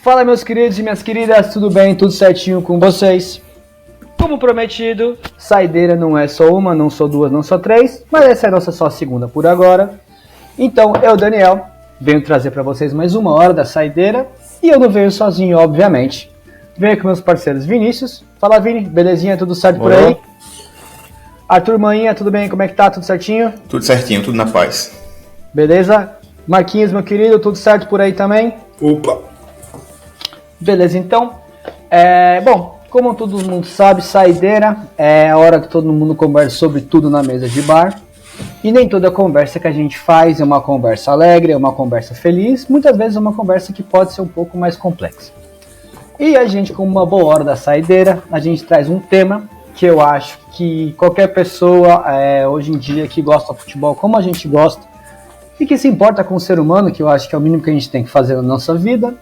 Fala, meus queridos e minhas queridas, tudo bem? Tudo certinho com vocês? Como prometido, saideira não é só uma, não só duas, não só três, mas essa é a nossa só segunda por agora. Então, eu, Daniel, venho trazer para vocês mais uma hora da saideira, e eu não venho sozinho, obviamente. Venho com meus parceiros Vinícius. Fala, Vini, belezinha, tudo certo por aí? Arthur Maninha, tudo bem? Como é que tá? Tudo certinho? Tudo certinho, tudo na paz. Beleza? Marquinhos, meu querido, tudo certo por aí também? Opa! Beleza, então. Bom, como todo mundo sabe, saideira é a hora que todo mundo conversa sobre tudo na mesa de bar. E nem toda conversa que a gente faz é uma conversa alegre, é uma conversa feliz. Muitas vezes é uma conversa que pode ser um pouco mais complexa. E a gente, como uma boa hora da saideira, a gente traz um tema que eu acho que qualquer pessoa hoje em dia que gosta de futebol como a gente gosta e que se importa com o ser humano, que eu acho que é o mínimo que a gente tem que fazer na nossa vida.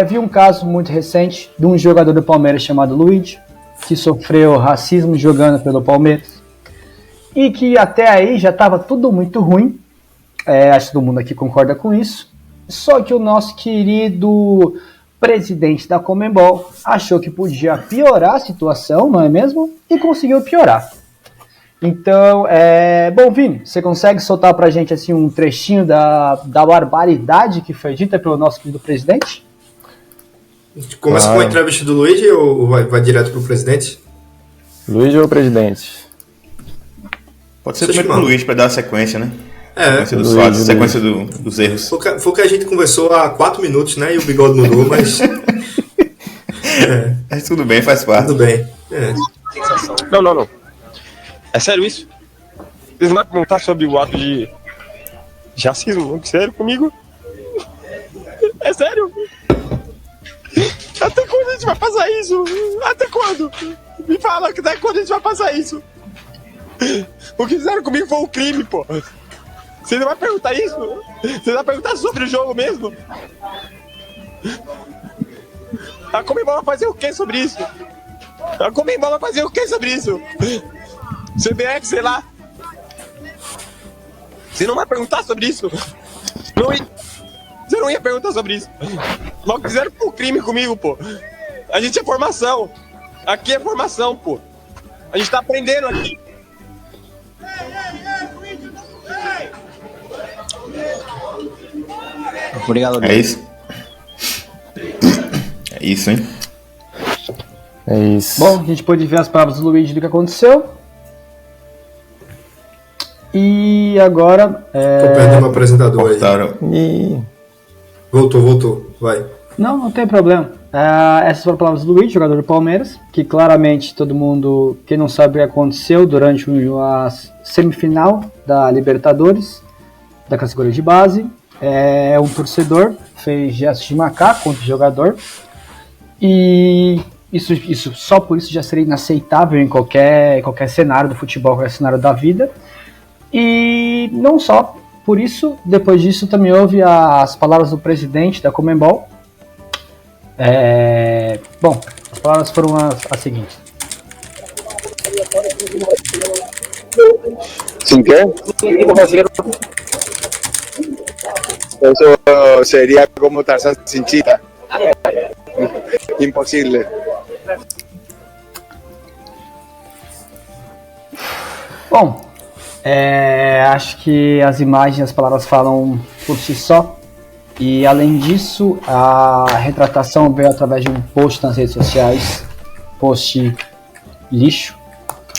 Vi um caso muito recente de um jogador do Palmeiras chamado Luiz, que sofreu racismo jogando pelo Palmeiras e que até aí já estava tudo muito ruim. Acho que todo mundo aqui concorda com isso. Só que o nosso querido presidente da Conmebol achou que podia piorar a situação, não é mesmo? E conseguiu piorar. Então, bom, Vini, você consegue soltar pra gente assim, um trechinho da barbaridade que foi dita pelo nosso querido presidente? Começa com a entrevista do Luiz ou vai direto pro presidente? Luiz ou o presidente? Pode ser primeiro com o Luiz para dar a sequência, né? Sequência dos Luiz, fatos, sequência dos erros. Foi o que a gente conversou há 4 minutos, né? E o bigode mudou, mas... Mas tudo bem, faz parte. Tudo bem. Não. É sério isso? Vocês vão perguntar sobre o ato de racismo? Sério comigo? É sério? Até quando a gente vai passar isso? Até quando? Me fala, até quando a gente vai passar isso? O que fizeram comigo foi um crime, pô. Você não vai perguntar isso? Você vai perguntar sobre o jogo mesmo? A Conmebol vai fazer o que sobre isso? A Conmebol vai fazer o que sobre isso? CBF, sei lá. Você não vai perguntar sobre isso? Você não ia perguntar sobre isso. Mas fizeram um crime comigo, pô. A gente é formação. Aqui é formação, pô. A gente tá aprendendo aqui. Obrigado. É isso? É isso, hein? É isso. Bom, a gente pôde ver as palavras do Luiz do que aconteceu. E agora... Tô perdendo o apresentador E... Voltou. Vai. Não tem problema. Essas foram as palavras do Luiz, jogador do Palmeiras, que claramente todo mundo, quem não sabe o que aconteceu durante a semifinal da Libertadores, da categoria de base. Um torcedor fez gesto de macaco contra o jogador. E isso só por isso já seria inaceitável em qualquer cenário do futebol, qualquer cenário da vida. E não só por isso, depois disso também houve as palavras do presidente da Conmebol. Bom, as palavras foram as seguintes. ¿Sin qué? Eso sería como Tarzán sin chita. Imposible. Bom, acho que as imagens, as palavras falam por si só. E além disso, a retratação veio através de um post nas redes sociais, post lixo.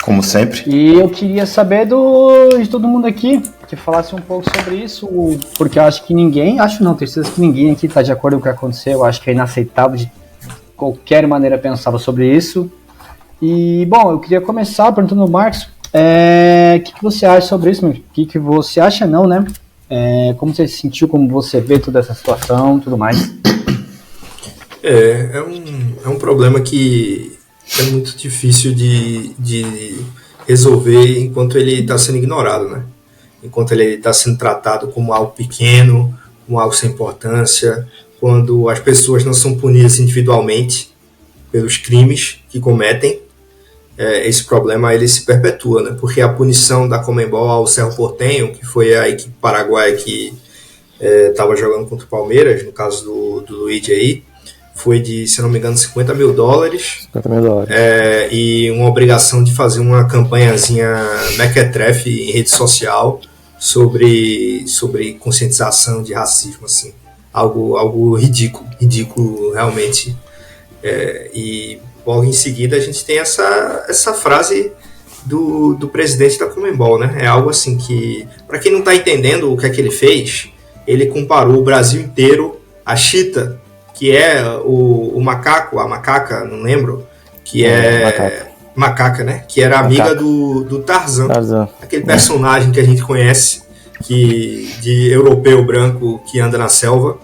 Como sempre. E eu queria saber de todo mundo aqui que falasse um pouco sobre isso, porque eu acho que tenho certeza que ninguém aqui está de acordo com o que aconteceu. Eu acho que é inaceitável de qualquer maneira pensar sobre isso. E, bom, eu queria começar perguntando ao Marcos, o que você acha sobre isso, meu? O que você acha não, né? Como você se sentiu, como você vê toda essa situação e tudo mais? É um problema que é muito difícil de resolver enquanto ele está sendo ignorado, né? Enquanto ele está sendo tratado como algo pequeno, como algo sem importância, quando as pessoas não são punidas individualmente pelos crimes que cometem, esse problema ele se perpetua, né? Porque a punição da Conmebol ao Cerro Porteño, que foi a equipe paraguaia que estava jogando contra o Palmeiras, no caso do Luigi aí, foi de, se não me engano, $50 mil. $50 mil. E uma obrigação de fazer uma campanhazinha mequetrefe em rede social sobre conscientização de racismo, assim. Algo ridículo realmente. E logo em seguida a gente tem essa frase do presidente da Conmebol, né? É algo assim que, para quem não está entendendo o que é que ele fez, ele comparou o Brasil inteiro a Cheetah, que é o macaco, a macaca, não lembro, que macaca, né? Que era amiga do Tarzan, aquele personagem que a gente conhece, de europeu branco que anda na selva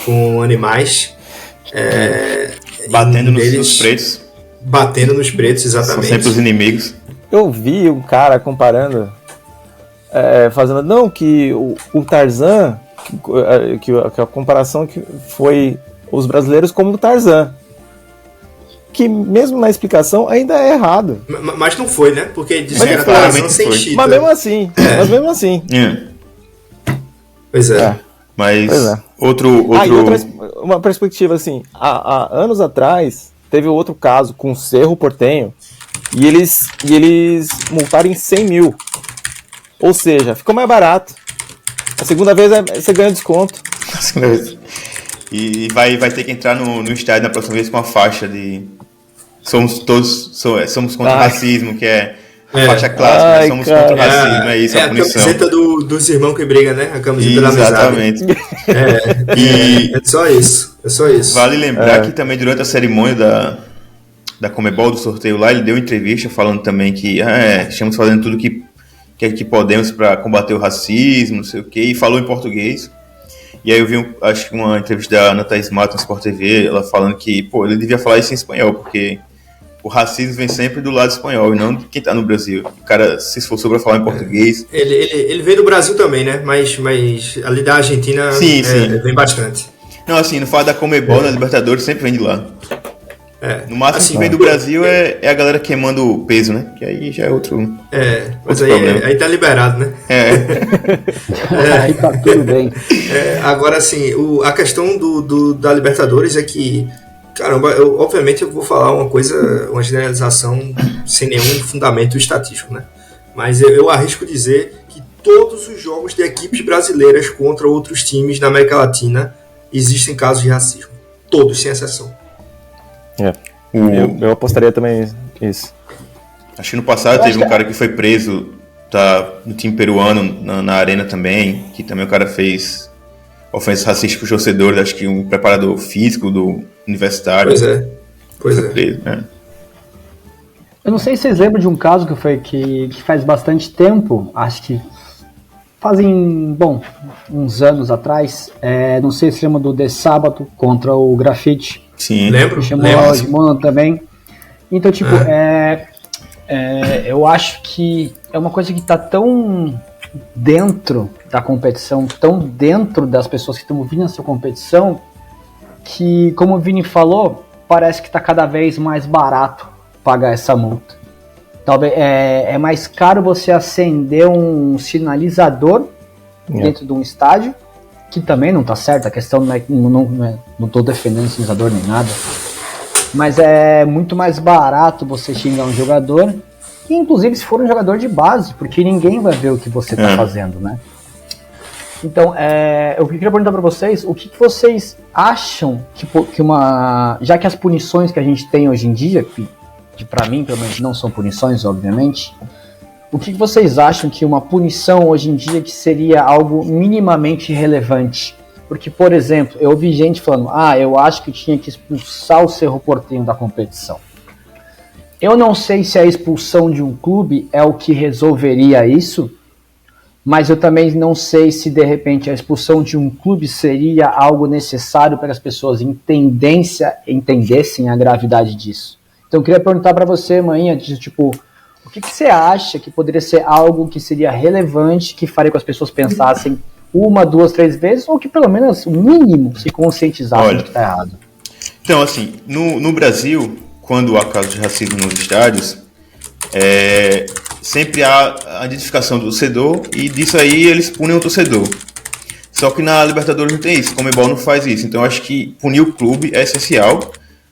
com animais, batendo nos pretos. Batendo nos pretos, exatamente. São sempre os inimigos. Eu vi um cara comparando, fazendo, não, que o Tarzan, que a comparação que foi os brasileiros como o Tarzan, que mesmo na explicação ainda é errado. Mas não foi, né? Porque disse que era Tarzan sem Cheetah. Mas mesmo assim. Pois é. Mas outro... uma perspectiva assim, há anos atrás teve outro caso com o Cerro Porteño e eles multaram em 100 mil. Ou seja, ficou mais barato. A segunda vez você ganha desconto. E vai ter que entrar no estádio na próxima vez com a faixa de somos contra o racismo, que é a faixa clássica, né? Somos contra o racismo, é isso, a punição. A camiseta dos irmãos que brigam, né? A camiseta da amizade. Exatamente. É só isso. Vale lembrar que também durante a cerimônia da Conmebol, do sorteio lá, ele deu entrevista falando também que estamos fazendo tudo que podemos para combater o racismo, não sei o quê, e falou em português. E aí eu vi, acho que uma entrevista da Ana Thaís Matos na Sport TV, ela falando que, ele devia falar isso em espanhol, porque o racismo vem sempre do lado espanhol e não de quem tá no Brasil. O cara se esforçou para falar em português. Ele veio do Brasil também, né? Mas ali da Argentina sim. Vem bastante. Não, assim, no fato da Conmebol, na Libertadores, sempre vem de lá. No máximo assim, que vem do Brasil é a galera queimando o peso, né? Que aí já é outro. Mas aí tá liberado, né? Aí tá tudo bem. Agora, assim, a questão da Libertadores é que, caramba, obviamente eu vou falar uma generalização sem nenhum fundamento estatístico, né? Mas eu arrisco dizer que todos os jogos de equipes brasileiras contra outros times da América Latina existem casos de racismo. Todos, sem exceção. Eu apostaria também isso. Acho que no passado teve um cara que foi preso no time peruano, na arena também, que também o cara fez ofensas racistas com os torcedores, acho que um preparador físico do universitário. Pois é. Preso, Eu não sei se vocês lembram de um caso que faz bastante tempo, acho que fazem, uns anos atrás, não sei se chama do De Sábado contra o Grafite. Sim, lembro. Chamou o Edmond também. Então, eu acho que é uma coisa que está tão dentro da competição, tão dentro das pessoas que estão ouvindo essa competição, que, como o Vini falou, parece que está cada vez mais barato pagar essa multa. Talvez é mais caro você acender um sinalizador dentro de um estádio, que também não está certo, a questão não estou defendendo sinalizador nem nada, mas é muito mais barato você xingar um jogador, e inclusive se for um jogador de base, porque ninguém vai ver o que você está fazendo, né? Então, eu queria perguntar para vocês, o que vocês acham já que as punições que a gente tem hoje em dia, que para mim pelo menos não são punições, obviamente, o que vocês acham que uma punição hoje em dia que seria algo minimamente relevante? Porque, por exemplo, eu ouvi gente falando, eu acho que tinha que expulsar o Cerro Porteño da competição. Eu não sei se a expulsão de um clube é o que resolveria isso, mas eu também não sei se, de repente, a expulsão de um clube seria algo necessário para as pessoas entendessem a gravidade disso. Então, eu queria perguntar para você, Manhinha, o que você acha que poderia ser algo que seria relevante, que faria com as pessoas pensassem 1, 2, 3 vezes, ou que pelo menos o mínimo se conscientizassem que está errado? Então, assim, no Brasil, quando há casos de racismo nos estádios, sempre há a identificação do torcedor, e disso aí eles punem o torcedor. Só que na Libertadores não tem isso, a Conmebol não faz isso. Então eu acho que punir o clube é essencial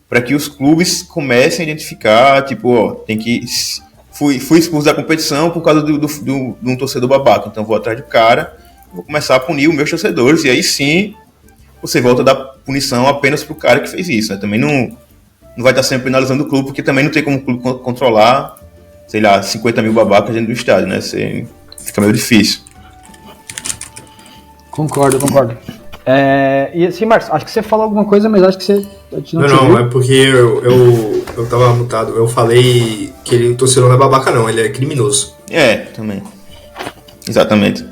para que os clubes comecem a identificar, tipo, ó, tem que... Fui expulso da competição por causa de um torcedor babaca, então vou atrás do cara, vou começar a punir os meus torcedores, e aí sim você volta a dar punição apenas pro cara que fez isso, né? Também não vai estar sempre penalizando o clube, porque também não tem como o clube controlar, sei lá, 50 mil babacas dentro do estádio, né? Fica meio difícil. Concordo. E assim, Marcos, acho que você falou alguma coisa, mas acho que você... Não, é porque eu tava mutado. Eu falei que o torcedor não é babaca, não, ele é criminoso. Também. Exatamente.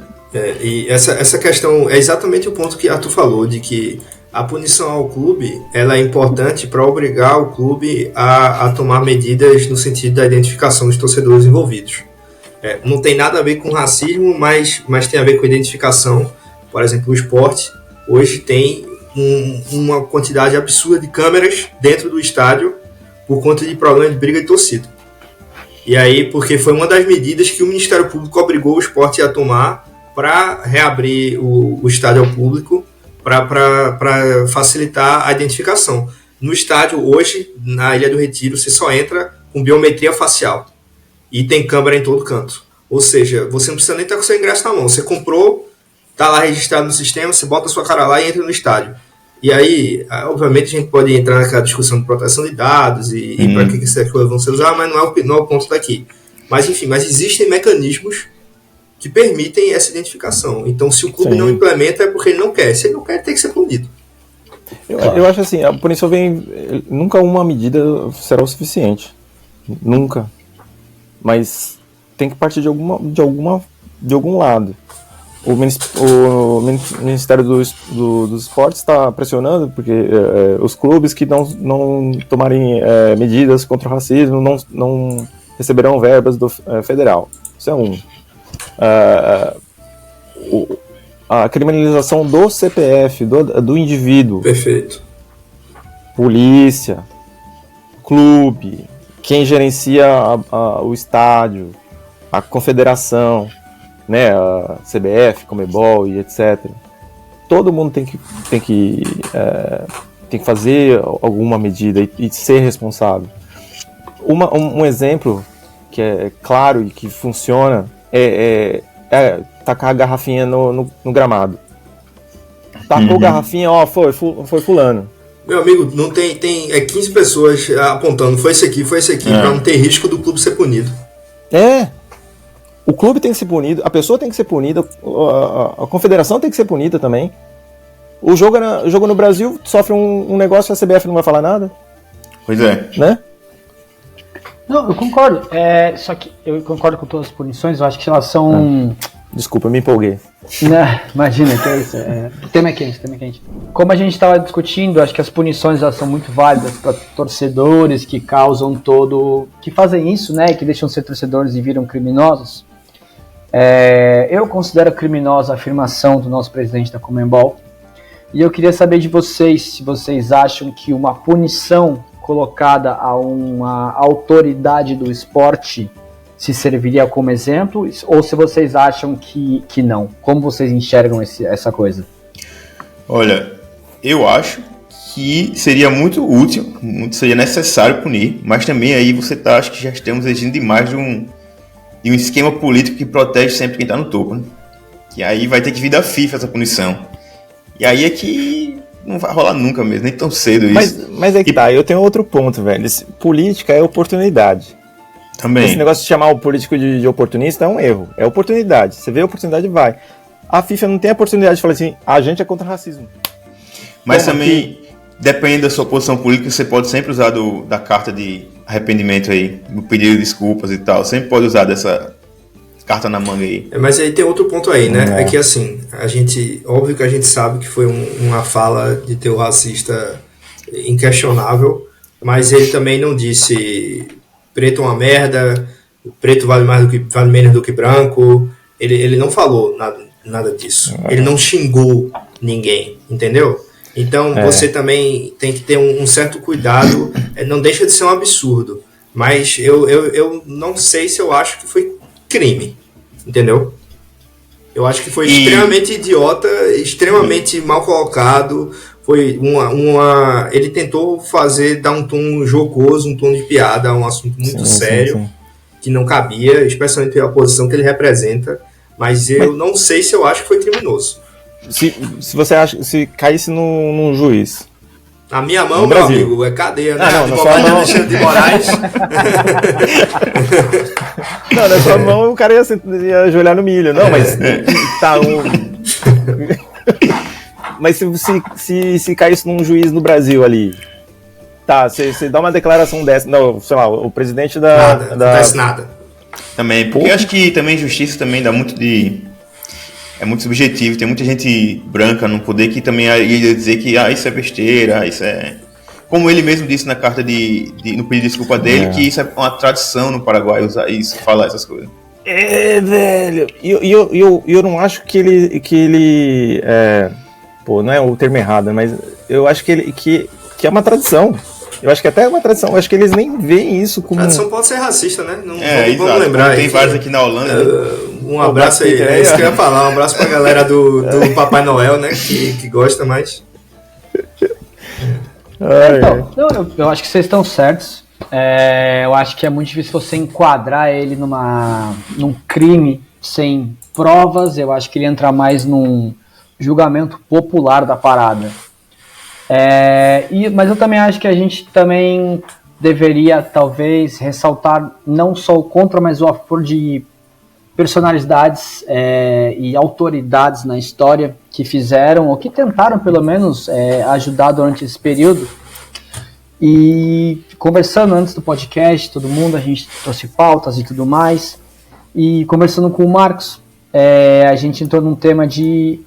E essa questão é exatamente o ponto que Arthur falou, de que a punição ao clube ela é importante para obrigar o clube a tomar medidas no sentido da identificação dos torcedores envolvidos. Não tem nada a ver com racismo, mas tem a ver com identificação. Por exemplo, o esporte hoje tem uma quantidade absurda de câmeras dentro do estádio por conta de problemas de briga de torcida. E aí, porque foi uma das medidas que o Ministério Público obrigou o esporte a tomar para reabrir o estádio ao público, para facilitar a identificação. No estádio, hoje, na Ilha do Retiro, você só entra com biometria facial. E tem câmera em todo canto. Ou seja, você não precisa nem estar com seu ingresso na mão. Você comprou, está lá registrado no sistema, você bota a sua cara lá e entra no estádio. E aí, obviamente, a gente pode entrar naquela discussão de proteção de dados e para que essas coisas vão ser usadas, mas não é o ponto daqui. Mas, enfim, existem mecanismos que permitem essa identificação. Então, se o clube não implementa, é porque ele não quer. Se ele não quer, tem que ser punido. Eu acho assim, a punição nunca uma medida será o suficiente. Nunca. Mas tem que partir de algum lado. O Ministério dos Esportes está pressionando porque os clubes que não tomarem medidas contra o racismo não receberão verbas do federal. Isso é um. A criminalização do CPF, do indivíduo. Perfeito. Polícia, clube, quem gerencia o estádio, a confederação, né, a CBF, Conmebol e etc. Todo mundo tem que fazer alguma medida e ser responsável. Um exemplo que é claro e que funciona é tacar a garrafinha no gramado. Tacou garrafinha, foi fulano. Meu amigo, não tem 15 pessoas apontando, foi esse aqui, pra não ter risco do clube ser punido. O clube tem que ser punido, a pessoa tem que ser punida, a confederação tem que ser punida também. O jogo no Brasil sofre um negócio e a CBF não vai falar nada. Pois é. Né? Não, eu concordo. Só que eu concordo com todas as punições, eu acho que elas são... Desculpa, eu me empolguei. Não, imagina, que é isso. O tema é quente. Como a gente estava discutindo, acho que as punições elas são muito válidas para torcedores que causam que fazem isso, né, que deixam de ser torcedores e viram criminosos. Eu considero criminosa a afirmação do nosso presidente da Conmebol. E eu queria saber de vocês, se vocês acham que uma punição colocada a uma autoridade do esporte se serviria como exemplo, ou se vocês acham que não? Como vocês enxergam essa coisa? Olha, eu acho que seria muito útil, seria necessário punir, mas também aí acho que já estamos exigindo demais de um esquema político que protege sempre quem está no topo, né? Que aí vai ter que vir da FIFA essa punição. E aí é que não vai rolar nunca mesmo, nem tão cedo isso. Mas é que eu tenho outro ponto, velho. Política é oportunidade. Também. Esse negócio de chamar o político de oportunista é um erro. É oportunidade. Você vê a oportunidade, vai. A FIFA não tem a oportunidade de falar assim, a gente é contra o racismo. Mas também, dependendo da sua posição política, você pode sempre usar da carta de arrependimento aí, no pedido de desculpas e tal. Sempre pode usar dessa carta na manga aí. Mas aí tem outro ponto aí, né? É que assim, óbvio que a gente sabe que foi uma fala de teor racista inquestionável, mas ele também não disse preto é uma merda, preto vale menos do que branco. Ele não falou nada disso. Ele não xingou ninguém, entendeu? Então você também tem que ter um certo cuidado. Não deixa de ser um absurdo, mas eu não sei se eu acho que foi crime, entendeu? Eu acho que foi extremamente idiota, extremamente mal colocado. Foi ele tentou dar um tom jocoso, um tom de piada a um assunto muito sério, que não cabia, especialmente pela posição que ele representa. Mas eu não sei se eu acho que foi criminoso. Se você acha, se caísse num juiz. Na minha mão, meu amigo, é cadeia, né? Não, na sua mão. Alexandre de Moraes. Não, na sua mão o cara ia ajoelhar no milho. Não, mas tá Mas se caísse num juiz no Brasil ali, tá, você dá uma declaração dessa, não, sei lá, o presidente Não acontece nada. Também, porque eu acho que também justiça também dá muito de... É muito subjetivo, tem muita gente branca no poder que também ia dizer que isso é besteira, isso é... Como ele mesmo disse na carta no pedido de desculpa dele, que isso é uma tradição no Paraguai usar isso, falar essas coisas. Velho, eu não acho que ele não é o termo errado, mas eu acho que é uma tradição. Eu acho que até é uma tradição. Eu acho que eles nem veem isso como... Tradição pode ser racista, né? Vamos lembrar. Tem vários aqui na Holanda. Um abraço aí. É isso que eu ia falar. Um abraço pra galera do Papai Noel, né? Que gosta mais. Então, eu acho que vocês estão certos. Eu acho que é muito difícil você enquadrar ele num crime sem provas. Eu acho que ele entra mais num julgamento popular da parada. Mas eu também acho que a gente também deveria, talvez, ressaltar não só o contra, mas o a favor de personalidades e autoridades na história que fizeram, ou que tentaram, pelo menos, ajudar durante esse período. E conversando antes do podcast, todo mundo, a gente trouxe pautas e tudo mais. E conversando com o Marcos, a gente entrou num tema de...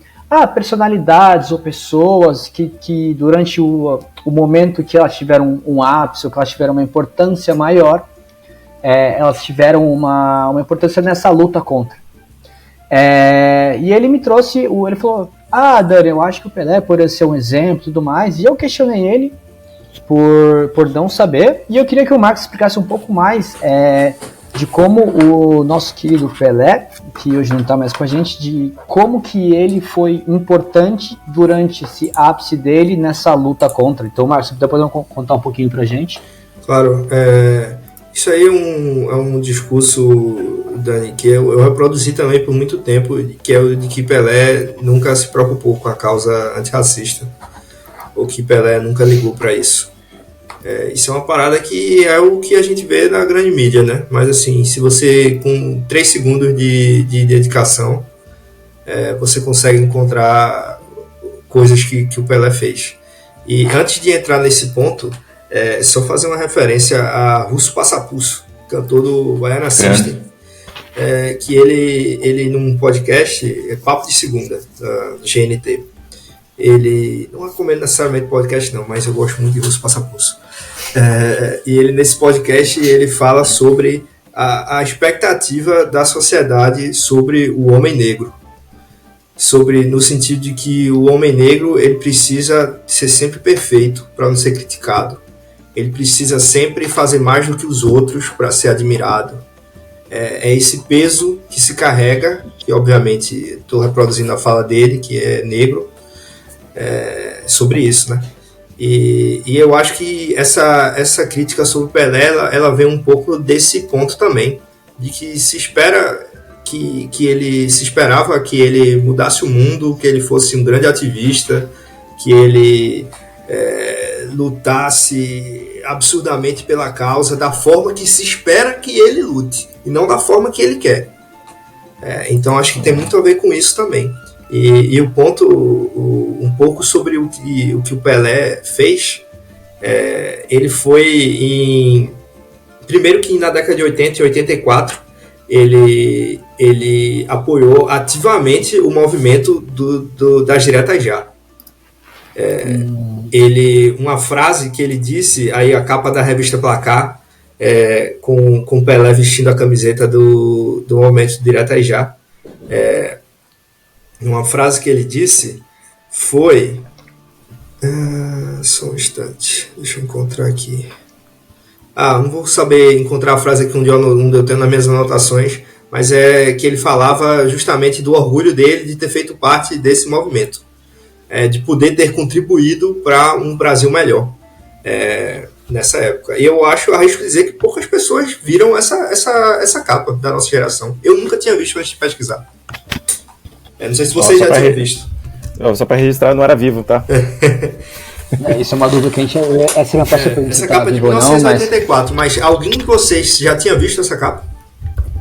personalidades ou pessoas que durante o momento que elas tiveram um ápice, ou que elas tiveram uma importância maior, elas tiveram uma importância nessa luta contra. E ele me trouxe, ele falou, Dani, eu acho que o Pelé poderia ser um exemplo e tudo mais, e eu questionei ele por não saber, e eu queria que o Marcos explicasse um pouco mais de como o nosso querido Pelé, que hoje não está mais com a gente, de como que ele foi importante durante esse ápice dele nessa luta contra. Então, Marcos, você pode contar um pouquinho pra gente? Claro, isso aí é um discurso, Dani, que eu reproduzi também por muito tempo, que é o de que Pelé nunca se preocupou com a causa antirracista, ou que Pelé nunca ligou para isso. Isso é uma parada que é o que a gente vê na grande mídia, né? Mas assim, se você com 3 segundos de dedicação, você consegue encontrar coisas que o Pelé fez. E antes de entrar nesse ponto, só fazer uma referência a Russo Passapusso, cantor do Baiana System, que ele num podcast, Papo de Segunda, do GNT, ele não recomendo necessariamente podcast não, mas eu gosto muito de Russo Passapusso. E ele nesse podcast ele fala sobre a expectativa da sociedade sobre o homem negro, no sentido de que o homem negro ele precisa ser sempre perfeito para não ser criticado, ele precisa sempre fazer mais do que os outros para ser admirado. É esse peso que se carrega, que obviamente estou reproduzindo a fala dele, que é negro, sobre isso, né? E eu acho que essa crítica sobre o Pelé, ela vem um pouco desse ponto também, de que se espera que ele se esperava que ele mudasse o mundo, que ele fosse um grande ativista, que ele lutasse absurdamente pela causa da forma que se espera que ele lute, e não da forma que ele quer. Então acho que tem muito a ver com isso também. E o ponto, um pouco sobre o que o Pelé fez, ele foi primeiro que na década de 80 e 84, ele apoiou ativamente o movimento das diretas já. Uma frase que ele disse, aí a capa da revista Placar, com Pelé vestindo a camiseta do movimento diretas já, uma frase que ele disse foi... só um instante, deixa eu encontrar aqui. Não vou saber encontrar a frase aqui onde eu tenho nas minhas anotações, mas é que ele falava justamente do orgulho dele de ter feito parte desse movimento, de poder ter contribuído para um Brasil melhor nessa época. E eu arrisco dizer que poucas pessoas viram essa capa da nossa geração. Eu nunca tinha visto antes de pesquisar. Não sei se vocês já tinham visto. Só para registrar, eu não era vivo, tá? Isso é uma dúvida que a gente... Essa não posso perguntar. Essa capa é de 1984, mas alguém de vocês já tinha visto essa capa?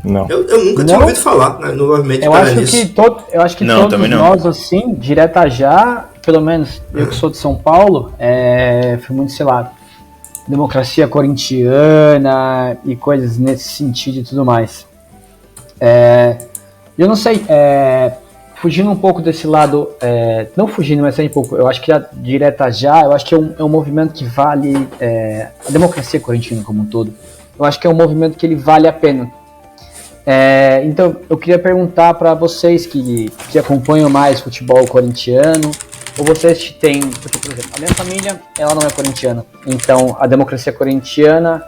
Não. Eu nunca tinha ouvido falar, né, no movimento paranaense. Eu acho que todos nós, assim, direta já, pelo menos eu que sou de São Paulo, foi muito, sei lá, democracia corintiana e coisas nesse sentido e tudo mais. Eu não sei, fugindo um pouco desse lado, não fugindo, mas um pouco, eu acho que a direta já, eu acho que é um movimento que vale, a democracia corintiana como um todo, eu acho que é um movimento que ele vale a pena. Então, eu queria perguntar para vocês que acompanham mais futebol corintiano, ou vocês que têm, porque, por exemplo, a minha família, ela não é corintiana, então a democracia corintiana,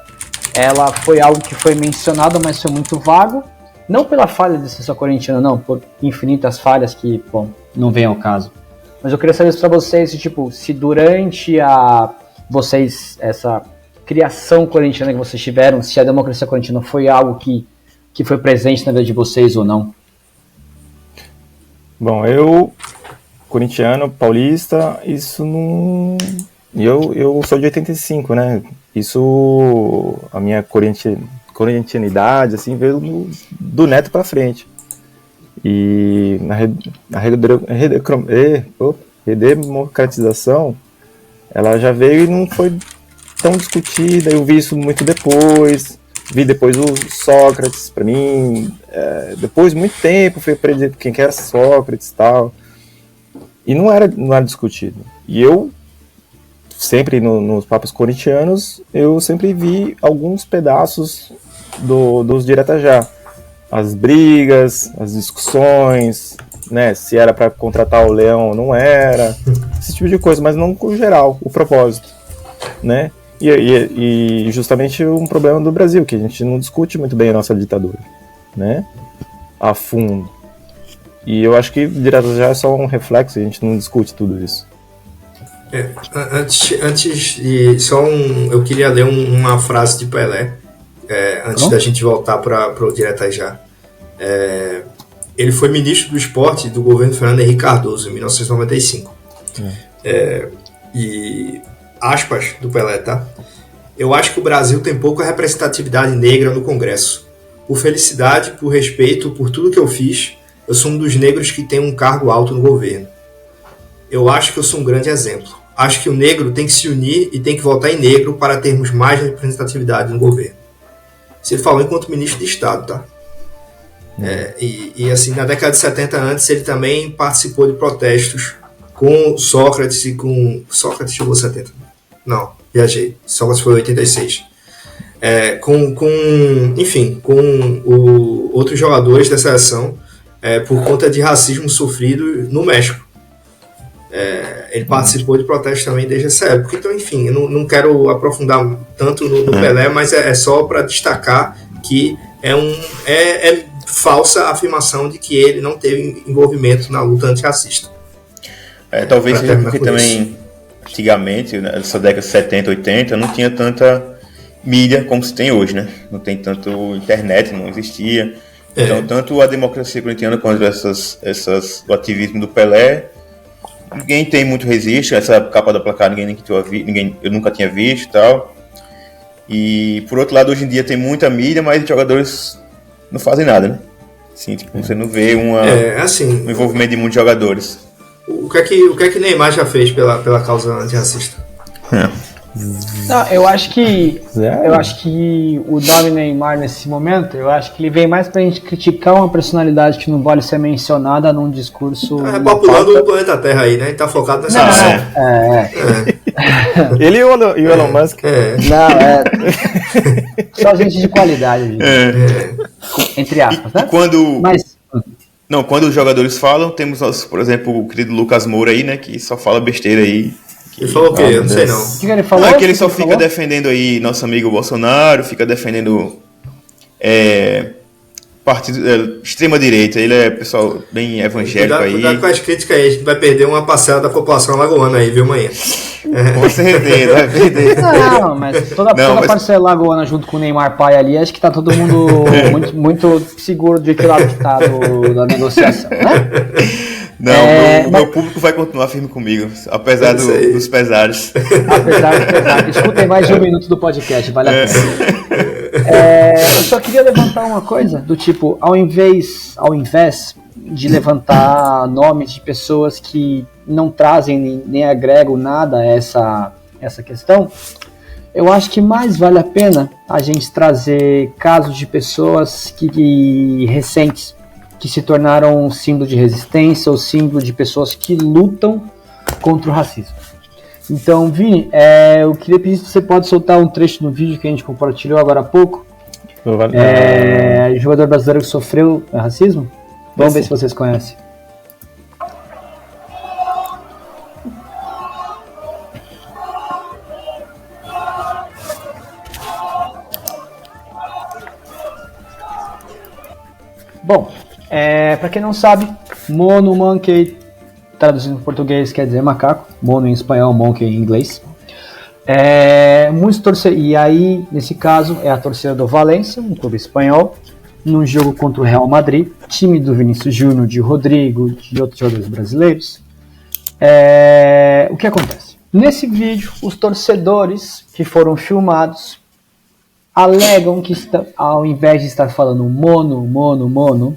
ela foi algo que foi mencionado, mas foi muito vago, não pela falha de ser só corintiano, não, por infinitas falhas que, bom, não vem ao caso. Mas eu queria saber isso para vocês, se durante essa criação corintiana que vocês tiveram, se a democracia corintiana foi algo que foi presente na vida de vocês ou não. Bom, eu, corintiano, paulista, isso não... Eu sou de 85, né? Isso, a minha corintianidade, assim, veio do Neto pra frente. E na redemocratização, ela já veio e não foi tão discutida, eu vi isso muito depois... Vi depois o Sócrates, para mim, depois de muito tempo fui aprender quem que era Sócrates e tal, e não era discutido. E eu, sempre nos papos corintianos, eu sempre vi alguns pedaços dos direta já. As brigas, as discussões, né, se era para contratar o Leão ou não era, esse tipo de coisa, mas não com geral, o propósito, né? E justamente um problema do Brasil, que a gente não discute muito bem a nossa ditadura, né? A fundo. E eu acho que direto já é só um reflexo, a gente não discute tudo isso. Antes de eu queria ler uma frase de Pelé, antes da gente voltar para o Direta Já. Ele foi ministro do esporte do governo Fernando Henrique Cardoso, em 1995. E aspas do Pelé, tá? Eu acho que o Brasil tem pouca representatividade negra no Congresso. Por felicidade, por respeito, por tudo que eu fiz, eu sou um dos negros que tem um cargo alto no governo. Eu acho que eu sou um grande exemplo. Acho que o negro tem que se unir e tem que votar em negro para termos mais representatividade no governo. Isso ele falou enquanto ministro de Estado, tá? E assim, na década de 70 antes, ele também participou de protestos com Sócrates e com... Sócrates chegou a 70? Não, viajei. Sócrates foi 86. Enfim, com outros jogadores da seleção por conta de racismo sofrido no México. Ele participou de protestos também desde essa época. Então, enfim, eu não quero aprofundar tanto no Pelé, mas é só para destacar que é falsa a afirmação de que ele não teve envolvimento na luta antirracista. Talvez seja porque também, antigamente, nessa década de 70, 80, não tinha tanta mídia como se tem hoje, né? Não tem tanto internet, não existia. Então, tanto a democracia corintiana quanto o ativismo do Pelé, ninguém tem muito registro. Essa capa da placar eu nunca tinha visto e tal. E, por outro lado, hoje em dia tem muita mídia, mas os jogadores não fazem nada, né? Assim, tipo, você não vê um envolvimento de muitos jogadores. O que é que Neymar já fez pela causa antirracista? Não, eu acho que o nome Neymar nesse momento, eu acho que ele vem mais pra gente criticar uma personalidade que não vale ser mencionada num discurso... populando o planeta Terra aí, né? Ele tá focado nessa missão. Ele e o Elon Musk. Só gente de qualidade, gente. Entre aspas, né? Quando os jogadores falam, temos, por exemplo, o querido Lucas Moura aí, né? Que só fala besteira aí. Ele falou o quê? Eu não sei não. O que ele falou? Que ele só fica defendendo aí nosso amigo Bolsonaro, fica defendendo partido extrema-direita, ele é pessoal bem evangélico aí. Cuidado com as críticas aí, a gente vai perder uma parcela da população alagoana aí, viu, manhã? Com certeza, vai perder. Não, mas toda parcela lagoana junto com o Neymar pai ali, acho que tá todo mundo muito seguro de que lado que tá da negociação, né? Não, meu público vai continuar firme comigo, apesar dos pesares. Apesar dos pesares. Escutem mais de um minuto do podcast, vale a pena. Eu só queria levantar uma coisa, do tipo, ao invés de levantar nomes de pessoas que não trazem nem agregam nada a essa questão, eu acho que mais vale a pena a gente trazer casos de pessoas recentes, que se tornaram símbolo de resistência ou símbolo de pessoas que lutam contra o racismo. Então, Vini, eu queria pedir se você pode soltar um trecho no vídeo que a gente compartilhou agora há pouco. Jogador brasileiro que sofreu racismo. Vamos ver se vocês conhecem. Bom, para quem não sabe, monkey, traduzindo em português, quer dizer macaco. Mono em espanhol, monkey em inglês. Muitos torcedores, e aí, nesse caso, é a torcida do Valência, um clube espanhol, num jogo contra o Real Madrid, time do Vinícius Júnior, de Rodrigo, de outros jogadores brasileiros. O que acontece? Nesse vídeo, os torcedores que foram filmados alegam que, ao invés de estar falando mono,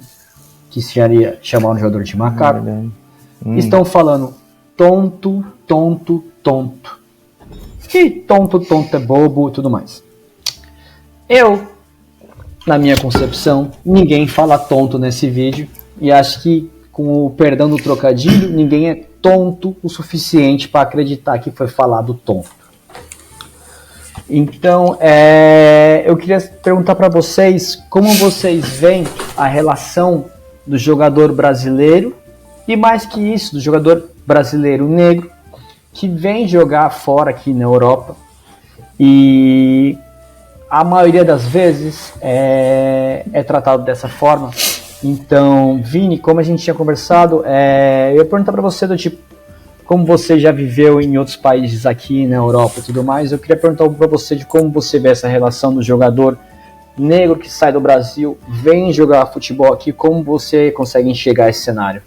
que seria chamar um jogador de macaco, estão falando tonto. Que tonto é bobo e tudo mais. Na minha concepção, ninguém fala tonto nesse vídeo. E acho que, com o perdão do trocadilho, ninguém é tonto o suficiente para acreditar que foi falado tonto. Então, eu queria perguntar para vocês como vocês veem a relação do jogador brasileiro e, mais que isso, do jogador brasileiro negro que vem jogar fora aqui na Europa e a maioria das vezes é tratado dessa forma. Então, Vini, como a gente tinha conversado, eu ia perguntar para você do tipo, como você já viveu em outros países aqui na Europa e tudo mais, eu queria perguntar para você de como você vê essa relação do jogador negro que sai do Brasil, vem jogar futebol aqui, como você consegue enxergar esse cenário?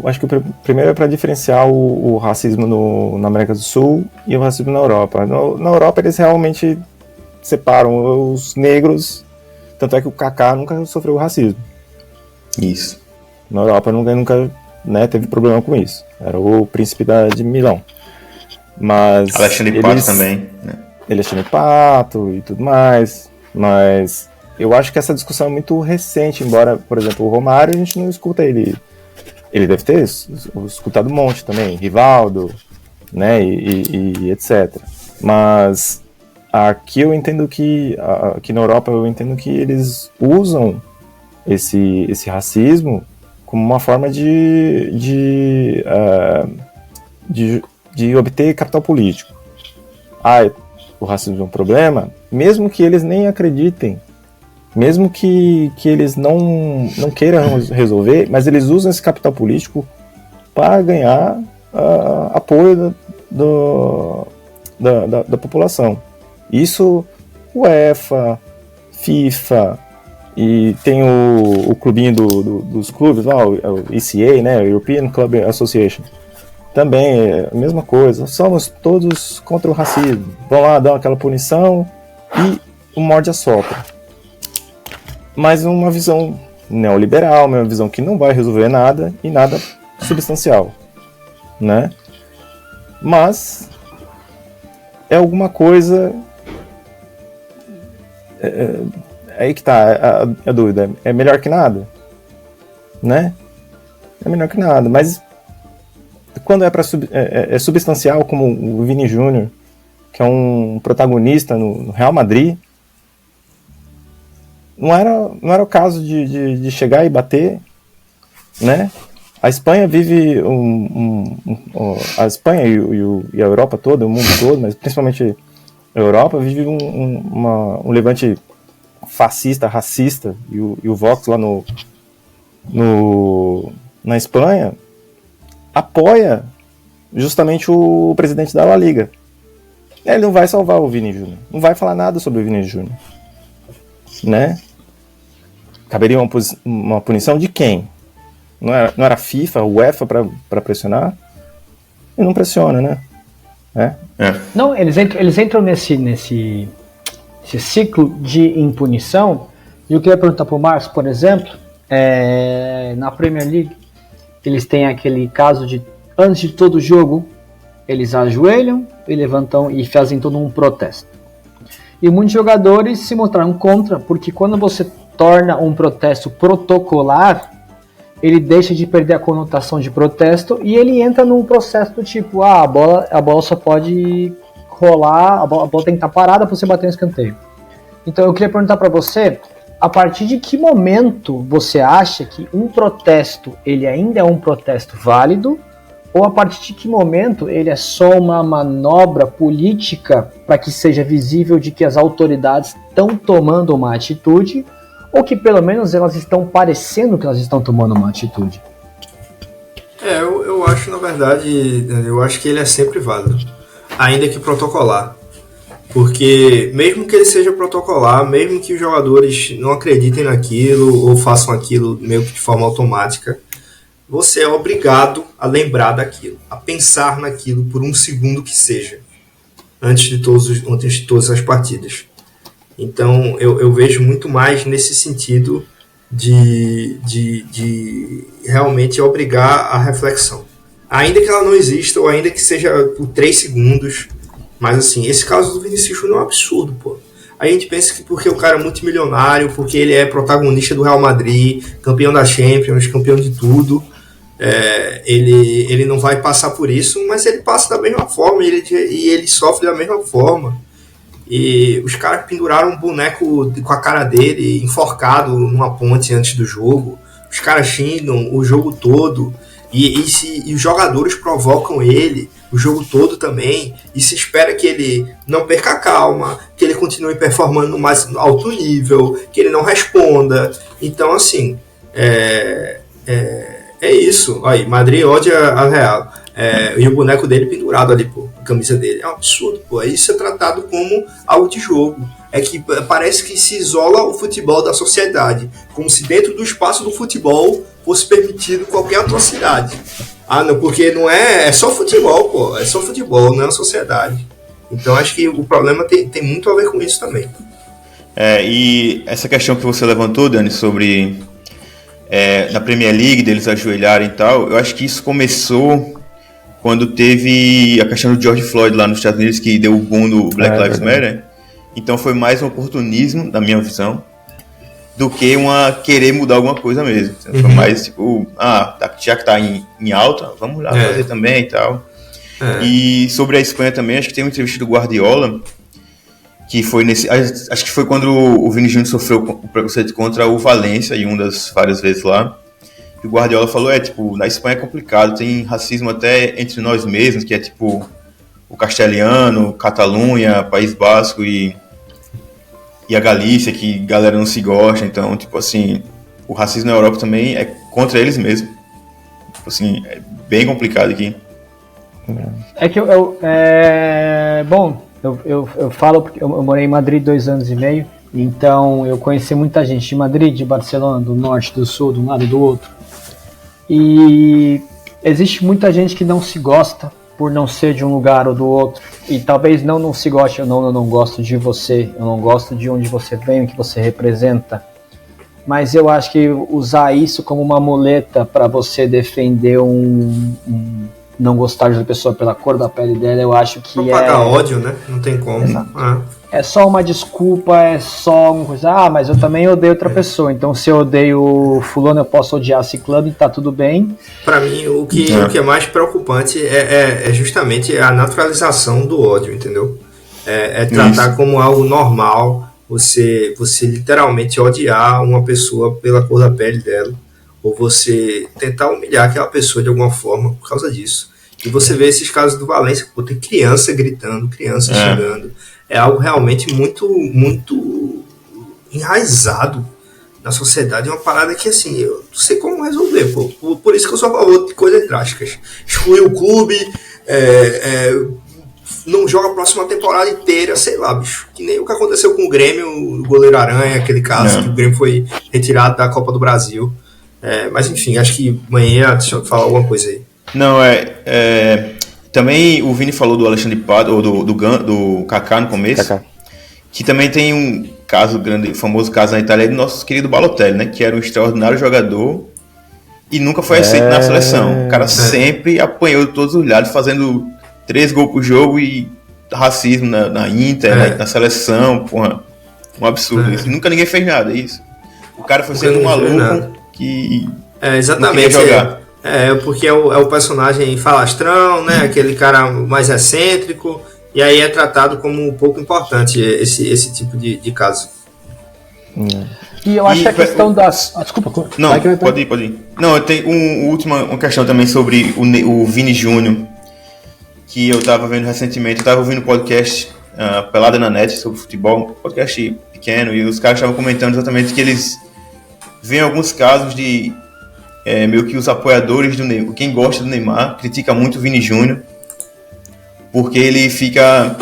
Acho que o primeiro é para diferenciar o racismo na América do Sul e o racismo na Europa. Na Europa eles realmente separam os negros, tanto é que o Kaká nunca sofreu racismo. Isso. Na Europa nunca teve problema com isso. Era o príncipe de Milão. Mas Alexandre Pato também, né? Alexandre Pato e tudo mais. Mas eu acho que essa discussão é muito recente, embora, por exemplo, o Romário, a gente não escuta ele. Ele deve ter escutado um monte também, Rivaldo, né, e etc. Mas aqui eu entendo que, aqui na Europa eu entendo que eles usam esse racismo como uma forma de obter capital político. O racismo é um problema, mesmo que eles nem acreditem, mesmo que eles não queiram resolver, mas eles usam esse capital político para ganhar apoio da população. Isso, UEFA, FIFA, e tem o clubinho dos clubes lá, o ECA, né, European Club Association. Também é a mesma coisa, somos todos contra o racismo. Vão lá, dão aquela punição e o morde-a-sopra. Mas uma visão neoliberal, uma visão que não vai resolver nada e nada substancial, né? Mas é alguma coisa... aí que tá a dúvida. É melhor que nada? Né? É melhor que nada, mas quando é substancial, como o Vini Júnior, que é um protagonista no Real Madrid, não era o caso de chegar e bater, né? A Espanha vive a Espanha e a Europa toda, o mundo todo, mas principalmente a Europa vive um levante fascista, racista, e o Vox lá na Espanha apoia justamente o presidente da La Liga. Ele não vai salvar o Vini Júnior, não vai falar nada sobre o Vini Júnior, né? Caberia uma punição de quem? Não era a FIFA, a UEFA para pressionar? E não pressiona, né? Não, eles entram nesse ciclo de impunição. E eu queria perguntar para o Marcos, por exemplo, na Premier League, eles têm aquele caso de, antes de todo jogo, eles ajoelham e levantam e fazem todo um protesto. E muitos jogadores se mostraram contra, porque quando você torna um protesto protocolar, ele deixa de perder a conotação de protesto e ele entra num processo do tipo, a bola só pode rolar, a bola tem que estar parada para você bater no escanteio. Então eu queria perguntar para você, a partir de que momento você acha que um protesto ele ainda é um protesto válido, ou a partir de que momento ele é só uma manobra política para que seja visível de que as autoridades estão tomando uma atitude, ou que pelo menos elas estão parecendo que elas estão tomando uma atitude? Eu acho, na verdade, eu acho que ele é sempre válido, ainda que protocolar. Porque mesmo que ele seja protocolar, mesmo que os jogadores não acreditem naquilo ou façam aquilo meio que de forma automática, você é obrigado a lembrar daquilo, a pensar naquilo por um segundo que seja, antes de todas as partidas. Então eu vejo muito mais nesse sentido de realmente obrigar a reflexão. Ainda que ela não exista, ou ainda que seja por 3 segundos, mas assim, esse caso do Vinícius Júnior é um absurdo, pô. A gente pensa que porque o cara é multimilionário, porque ele é protagonista do Real Madrid, campeão da Champions, campeão de tudo, ele não vai passar por isso, mas ele passa da mesma forma, e ele sofre da mesma forma. E os caras penduraram um boneco com a cara dele enforcado numa ponte antes do jogo. Os caras xingam o jogo todo. E os jogadores provocam ele o jogo todo também. E se espera que ele não perca a calma, que ele continue performando no mais alto nível, que ele não responda. Então, assim, é isso. Aí, Madrid odia a Real. E o boneco dele pendurado ali, pô, a camisa dele. É um absurdo, pô. Isso é tratado como algo de jogo. É que parece que se isola o futebol da sociedade. Como se dentro do espaço do futebol fosse permitido qualquer atrocidade. Não, porque não é só futebol, pô. É só futebol, não é a sociedade. Então acho que o problema tem muito a ver com isso também. E essa questão que você levantou, Dani, sobre na Premier League deles ajoelharem e tal, eu acho que isso começou quando teve a questão do George Floyd lá nos Estados Unidos, que deu o boom do Black Lives Matter. Então foi mais um oportunismo, na minha visão, do que querer mudar alguma coisa mesmo. Foi mais tipo, já que tá em alta, vamos lá fazer também e tal. E sobre a Espanha também, acho que tem uma entrevista do Guardiola, que foi acho que foi quando o Vini Júnior sofreu o preconceito contra o Valência, em uma das várias vezes lá. E o Guardiola falou, na Espanha é complicado, tem racismo até entre nós mesmos, que é tipo o castelhano, Catalunha, País Basco e a Galícia, que a galera não se gosta. Então, tipo assim, o racismo na Europa também é contra eles mesmos. Tipo assim, é bem complicado aqui. Eu falo porque eu morei em Madrid 2 anos e meio, então eu conheci muita gente de Madrid, de Barcelona, do norte, do sul, de um lado e do outro. E existe muita gente que não se gosta por não ser de um lugar ou do outro. E talvez não se goste, eu não gosto de você, eu não gosto de onde você vem, o que você representa. Mas eu acho que usar isso como uma muleta para você defender não gostar de uma pessoa pela cor da pele dela, eu acho que propagar ódio, né? Não tem como. É só uma desculpa, é só uma coisa, mas eu também odeio outra pessoa, então se eu odeio fulano, eu posso odiar ciclano e tá tudo bem. Pra mim, o que é mais preocupante é justamente a naturalização do ódio, entendeu? É tratar como algo normal, você literalmente odiar uma pessoa pela cor da pele dela, ou você tentar humilhar aquela pessoa de alguma forma por causa disso. E você vê esses casos do Valência, tem criança gritando, criança xingando. É algo realmente muito, muito enraizado na sociedade, é uma parada que, assim, eu não sei como resolver, pô. Por isso que eu sou a favor de coisas drásticas. Excluir o clube, não joga a próxima temporada inteira, sei lá, bicho. Que nem o que aconteceu com o Grêmio, o goleiro Aranha, aquele caso, que o Grêmio foi retirado da Copa do Brasil. Mas, enfim, acho que amanhã deixa eu falar alguma coisa aí. Não, também o Vini falou do Alexandre Pato, ou do Kaká no começo, Kaká. Que também tem um caso grande, famoso caso na Itália do nosso querido Balotelli, né? Que era um extraordinário jogador e nunca foi aceito na seleção. O cara sempre apanhou de todos os lados, fazendo 3 gols por jogo e racismo na Inter, na seleção, porra, um absurdo. Isso. Nunca ninguém fez nada, isso. O cara foi sendo um maluco que exatamente, não queria jogar. Porque é o personagem falastrão, né? Aquele cara mais excêntrico. E aí é tratado como um pouco importante esse tipo de caso. E eu acho que a questão das... desculpa. Não, pode ir. Não, eu tenho uma questão também sobre o Vini Júnior, que eu estava vendo recentemente. Eu estava ouvindo um podcast Pelada na Net sobre futebol, um podcast pequeno, e os caras estavam comentando exatamente que eles veem alguns casos de meio que os apoiadores do Neymar, quem gosta do Neymar, critica muito o Vini Júnior, porque ele fica,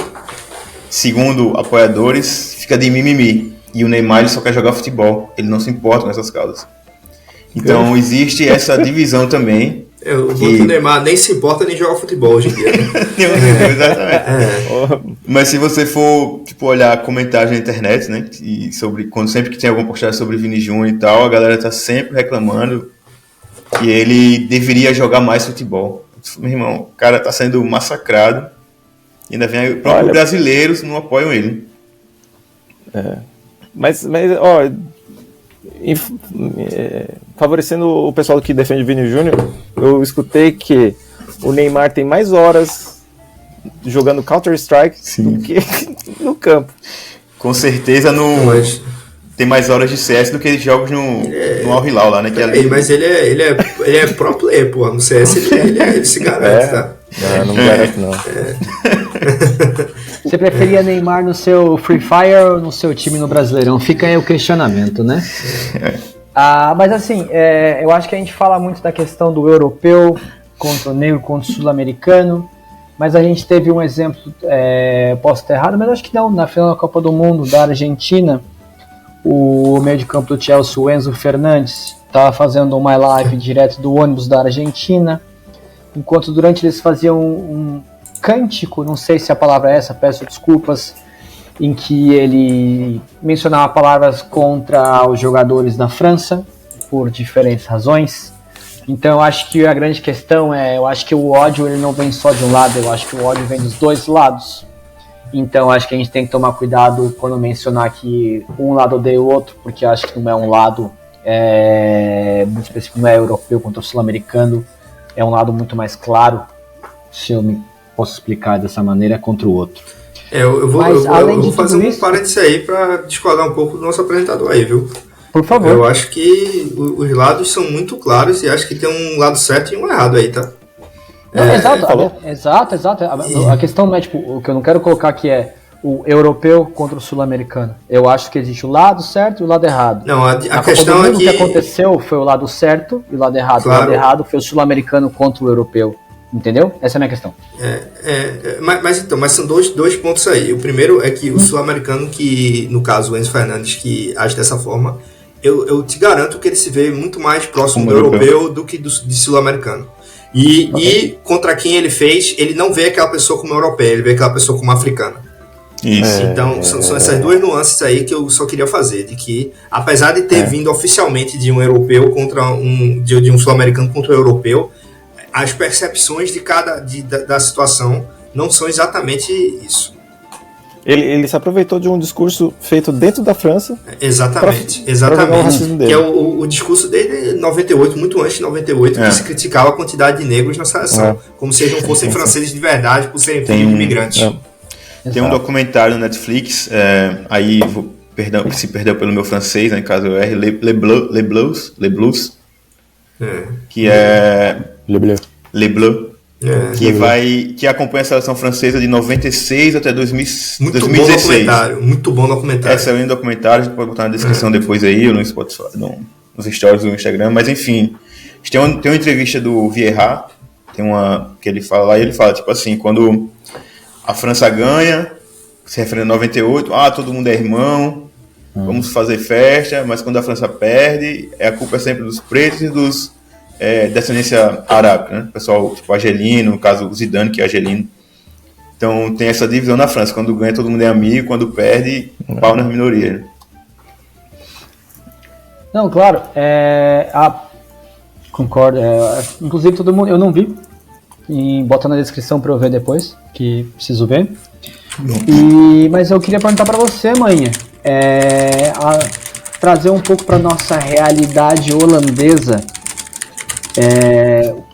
segundo apoiadores, fica de mimimi. E o Neymar ele só quer jogar futebol. Ele não se importa com essas causas. Então existe essa divisão também. O Neymar nem se importa nem joga futebol hoje em dia. Né? Exatamente. Mas se você for olhar comentários na internet, né? E sempre que tem alguma postagem sobre Vini Júnior e tal, a galera tá sempre reclamando que ele deveria jogar mais futebol. Meu irmão, o cara tá sendo massacrado. E ainda vem os próprios brasileiros não apoiam ele. Mas favorecendo o pessoal que defende o Vini Júnior, eu escutei que o Neymar tem mais horas jogando Counter-Strike do que no campo. Com certeza tem mais horas de CS do que jogos no Al Hilal lá, né? Mas ele é pro player, pô. No CS ele se garante, tá? Não garanto, não. Você preferia Neymar no seu Free Fire ou no seu time no Brasileirão? Fica aí o questionamento, né? Mas assim, eu acho que a gente fala muito da questão do europeu contra o negro, contra o sul-americano, mas a gente teve um exemplo, posso estar errado, mas acho que não, na final da Copa do Mundo da Argentina, o meio de campo do Chelsea, o Enzo Fernandes, estava fazendo uma live direto do ônibus da Argentina, enquanto durante eles faziam um cântico, não sei se a palavra é essa, peço desculpas, em que ele mencionava palavras contra os jogadores da França, por diferentes razões. Então eu acho que a grande questão eu acho que o ódio ele não vem só de um lado, eu acho que o ódio vem dos dois lados. Então acho que a gente tem que tomar cuidado quando mencionar que um lado odeia o outro, porque acho que não é um lado muito específico, não é europeu contra o sul-americano, é um lado muito mais claro, se eu me posso explicar dessa maneira, contra o outro. Eu vou fazer um parênteses aí para discordar um pouco do nosso apresentador aí, viu? Por favor. Eu acho que os lados são muito claros e acho que tem um lado certo e um errado aí, tá? Exato. A questão não é, o que eu não quero colocar aqui é o europeu contra o sul-americano. Eu acho que existe o lado certo e o lado errado. Não, a questão é que... O que aconteceu foi o lado certo e o lado errado. Claro. O lado errado foi o sul-americano contra o europeu. Entendeu? Essa é a minha questão. Mas são dois pontos aí. O primeiro é que o sul-americano, que no caso o Enzo Fernandes, que age dessa forma, eu te garanto que ele se vê muito mais próximo do europeu do que de sul-americano. E contra quem ele fez, ele não vê aquela pessoa como europeia, ele vê aquela pessoa como africana. Isso. Então, são essas duas nuances aí que eu só queria fazer, de que, apesar de ter vindo oficialmente de um europeu contra de um sul-americano contra um europeu, as percepções da situação não são exatamente isso. Ele se aproveitou de um discurso feito dentro da França. Exatamente. Que é o discurso dele em 98, muito antes de 98, que se criticava a quantidade de negros na seleção, como se eles não fossem franceses de verdade por serem filhos de imigrantes. Tem um documentário no Netflix, se perdeu pelo meu francês, né, caso eu erre, Le Blues, que é... Le Bleu, que acompanha a seleção francesa de 96 até 2016. Muito bom documentário. Excelente documentário, a gente pode botar na descrição depois aí, ou no Spotify, nos stories do Instagram, mas enfim, tem uma entrevista do Vieira, que ele fala lá, e ele fala, tipo assim, quando a França ganha, se referindo a 98, todo mundo é irmão, vamos fazer festa, mas quando a França perde, a culpa é sempre dos pretos e dos descendência árabe, né? Pessoal, tipo argelino, no caso o Zidane, que é argelino. Então tem essa divisão na França, quando ganha todo mundo é amigo, quando perde, pau nas minorias. Né? Não, claro, concordo, inclusive todo mundo, eu não vi, e bota na descrição para eu ver depois, que preciso ver. Mas eu queria perguntar para você, Manha, trazer um pouco para nossa realidade holandesa,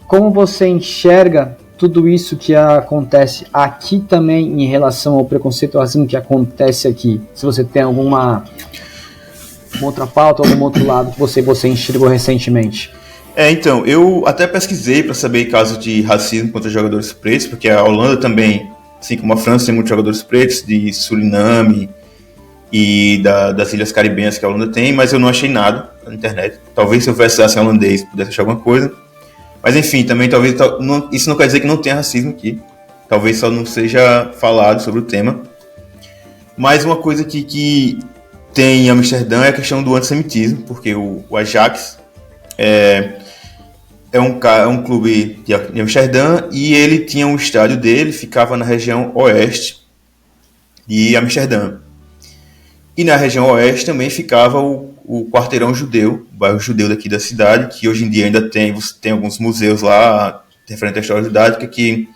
como você enxerga tudo isso que acontece aqui também em relação ao preconceito e racismo que acontece aqui? Se você tem alguma outra pauta, algum outro lado que você enxergou recentemente? Então, eu até pesquisei para saber casos de racismo contra jogadores pretos, porque a Holanda também, assim como a França, tem muitos jogadores pretos, de Suriname e das Ilhas Caribenhas que a Holanda tem, mas eu não achei nada na internet. Talvez se eu tivesse holandês pudesse achar alguma coisa. Mas enfim, também talvez isso não quer dizer que não tenha racismo aqui. Talvez só não seja falado sobre o tema. Mas uma coisa que tem em Amsterdã é a questão do antissemitismo, porque o Ajax é um clube de Amsterdã e ele tinha um estádio dele, ficava na região oeste de Amsterdã. E na região oeste também ficava o quarteirão judeu, o bairro judeu daqui da cidade, que hoje em dia ainda tem alguns museus lá, referente à história judaica, que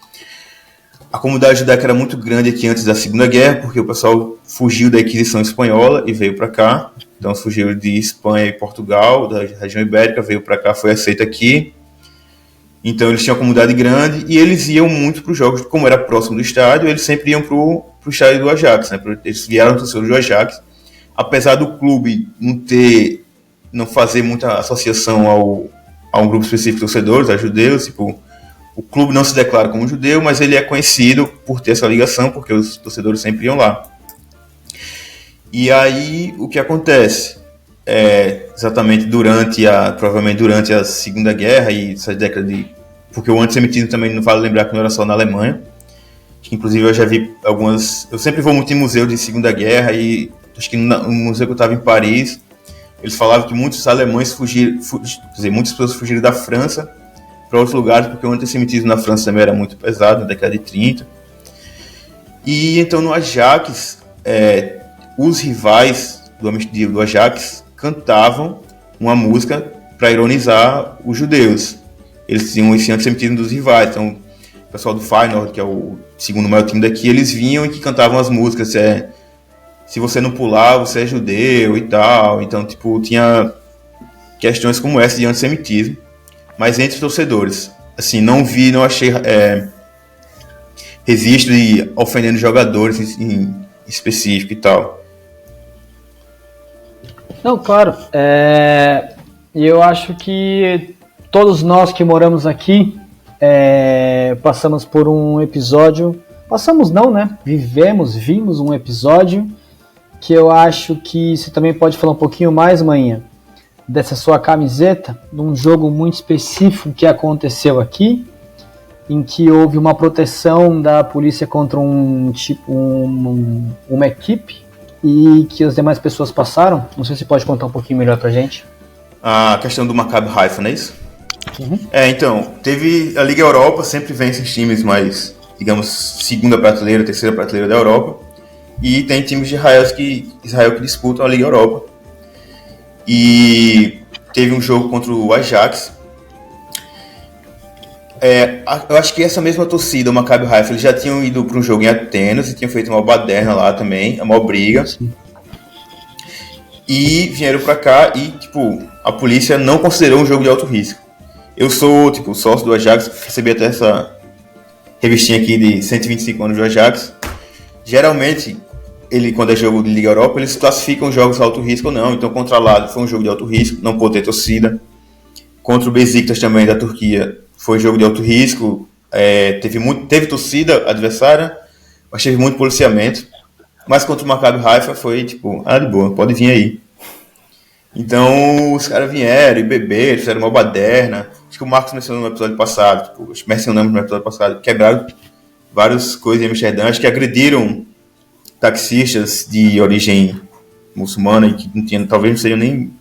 a comunidade judaica era muito grande aqui antes da Segunda Guerra, porque o pessoal fugiu da Inquisição Espanhola e veio para cá. Então fugiu de Espanha e Portugal, da região ibérica, veio para cá, foi aceito aqui. Então eles tinham uma comunidade grande e eles iam muito para os jogos, como era próximo do estádio, eles sempre iam para o estádio do Ajax, né? Eles vieram torcedores do Ajax. Apesar do clube não fazer muita associação a um grupo específico de torcedores, a judeus, tipo, o clube não se declara como judeu, mas ele é conhecido por ter essa ligação, porque os torcedores sempre iam lá. E aí, o que acontece? Exatamente provavelmente durante a Segunda Guerra e essa década porque o antissemitismo também não vale lembrar que não era só na Alemanha. Inclusive eu já vi eu sempre vou muito em museu de Segunda Guerra e acho que no museu que eu estava em Paris, eles falavam que muitos alemães muitas pessoas fugiram da França para outros lugares, porque o antissemitismo na França também era muito pesado, na década de 30. E então no Ajax, os rivais do Ajax cantavam uma música para ironizar os judeus. Eles tinham esse antissemitismo dos rivais, então o pessoal do Feyenoord, que é o segundo maior time daqui, eles vinham e que cantavam as músicas, se você não pular, você é judeu e tal. Então, tipo, tinha questões como essa de antissemitismo, mas entre os torcedores. Assim, não achei registro de ofendendo jogadores em específico e tal. Não, claro. E eu acho que todos nós que moramos aqui passamos por um episódio. Passamos não, né? Vimos um episódio que eu acho que você também pode falar um pouquinho mais, Manha, dessa sua camiseta, de um jogo muito específico que aconteceu aqui, em que houve uma proteção da polícia contra uma equipe e que as demais pessoas passaram. Não sei se você pode contar um pouquinho melhor pra gente. A questão do Maccabi Haifa, não é isso? Uhum. Então, teve a Liga Europa, sempre vem esses times mais, digamos, segunda prateleira, terceira prateleira da Europa. E tem times de Israel que disputam a Liga Europa. E teve um jogo contra o Ajax. Eu acho que essa mesma torcida, o Maccabi Haifa, eles já tinham ido para um jogo em Atenas e tinham feito uma baderna lá também, uma briga. Sim. E vieram para cá e, tipo, a polícia não considerou um jogo de alto risco. Eu sou, tipo, sócio do Ajax, recebi até essa revistinha aqui de 125 anos do Ajax. Geralmente, quando é jogo de Liga Europa, eles classificam jogos de alto risco ou não. Então, contra a Lazio foi um jogo de alto risco, não pôde ter torcida. Contra o Besiktas também, da Turquia, foi jogo de alto risco, teve torcida adversária, mas teve muito policiamento. Mas contra o Maccabi Haifa foi tipo, de boa, pode vir aí. Então os caras vieram e beberam, fizeram uma baderna. Acho que o Marcos mencionou no episódio passado, tipo, mencionamos no episódio passado, quebraram várias coisas em Amsterdã, acho que agrediram taxistas de origem muçulmana e que não tinham, talvez não sejam nem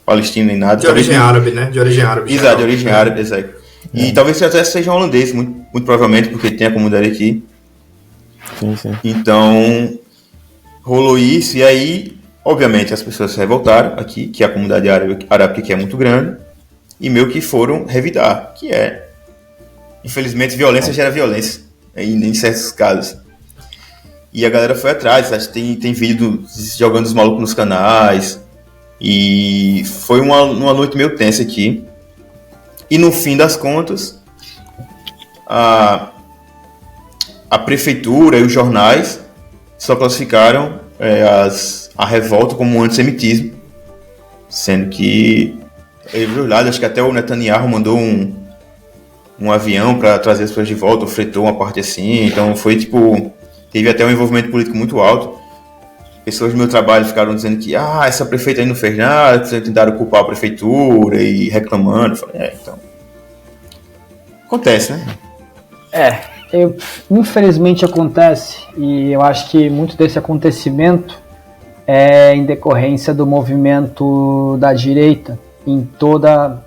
palestinos nem nada. De origem árabe, né? De origem árabe. Exato, de origem árabe, exato. E talvez até sejam holandês, muito provavelmente, porque tem a comunidade aqui. Sim, sim. Então, rolou isso, e aí, obviamente, as pessoas se revoltaram aqui, que a comunidade árabe aqui é muito grande, e meio que foram revidar, que é, infelizmente, violência gera violência, em certos casos. E a galera foi atrás, acho que tem vídeo jogando os malucos nos canais, e foi uma noite meio tensa aqui. E no fim das contas, a prefeitura e os jornais só classificaram a revolta como um antissemitismo, sendo que acho que até o Netanyahu mandou um avião para trazer as pessoas de volta, fretou uma parte assim, então foi tipo, teve até um envolvimento político muito alto. Pessoas do meu trabalho ficaram dizendo que essa prefeita aí não fez nada, tentaram culpar a prefeitura e reclamando. Eu falei, então acontece, né? Infelizmente acontece, e eu acho que muito desse acontecimento é em decorrência do movimento da direita em toda,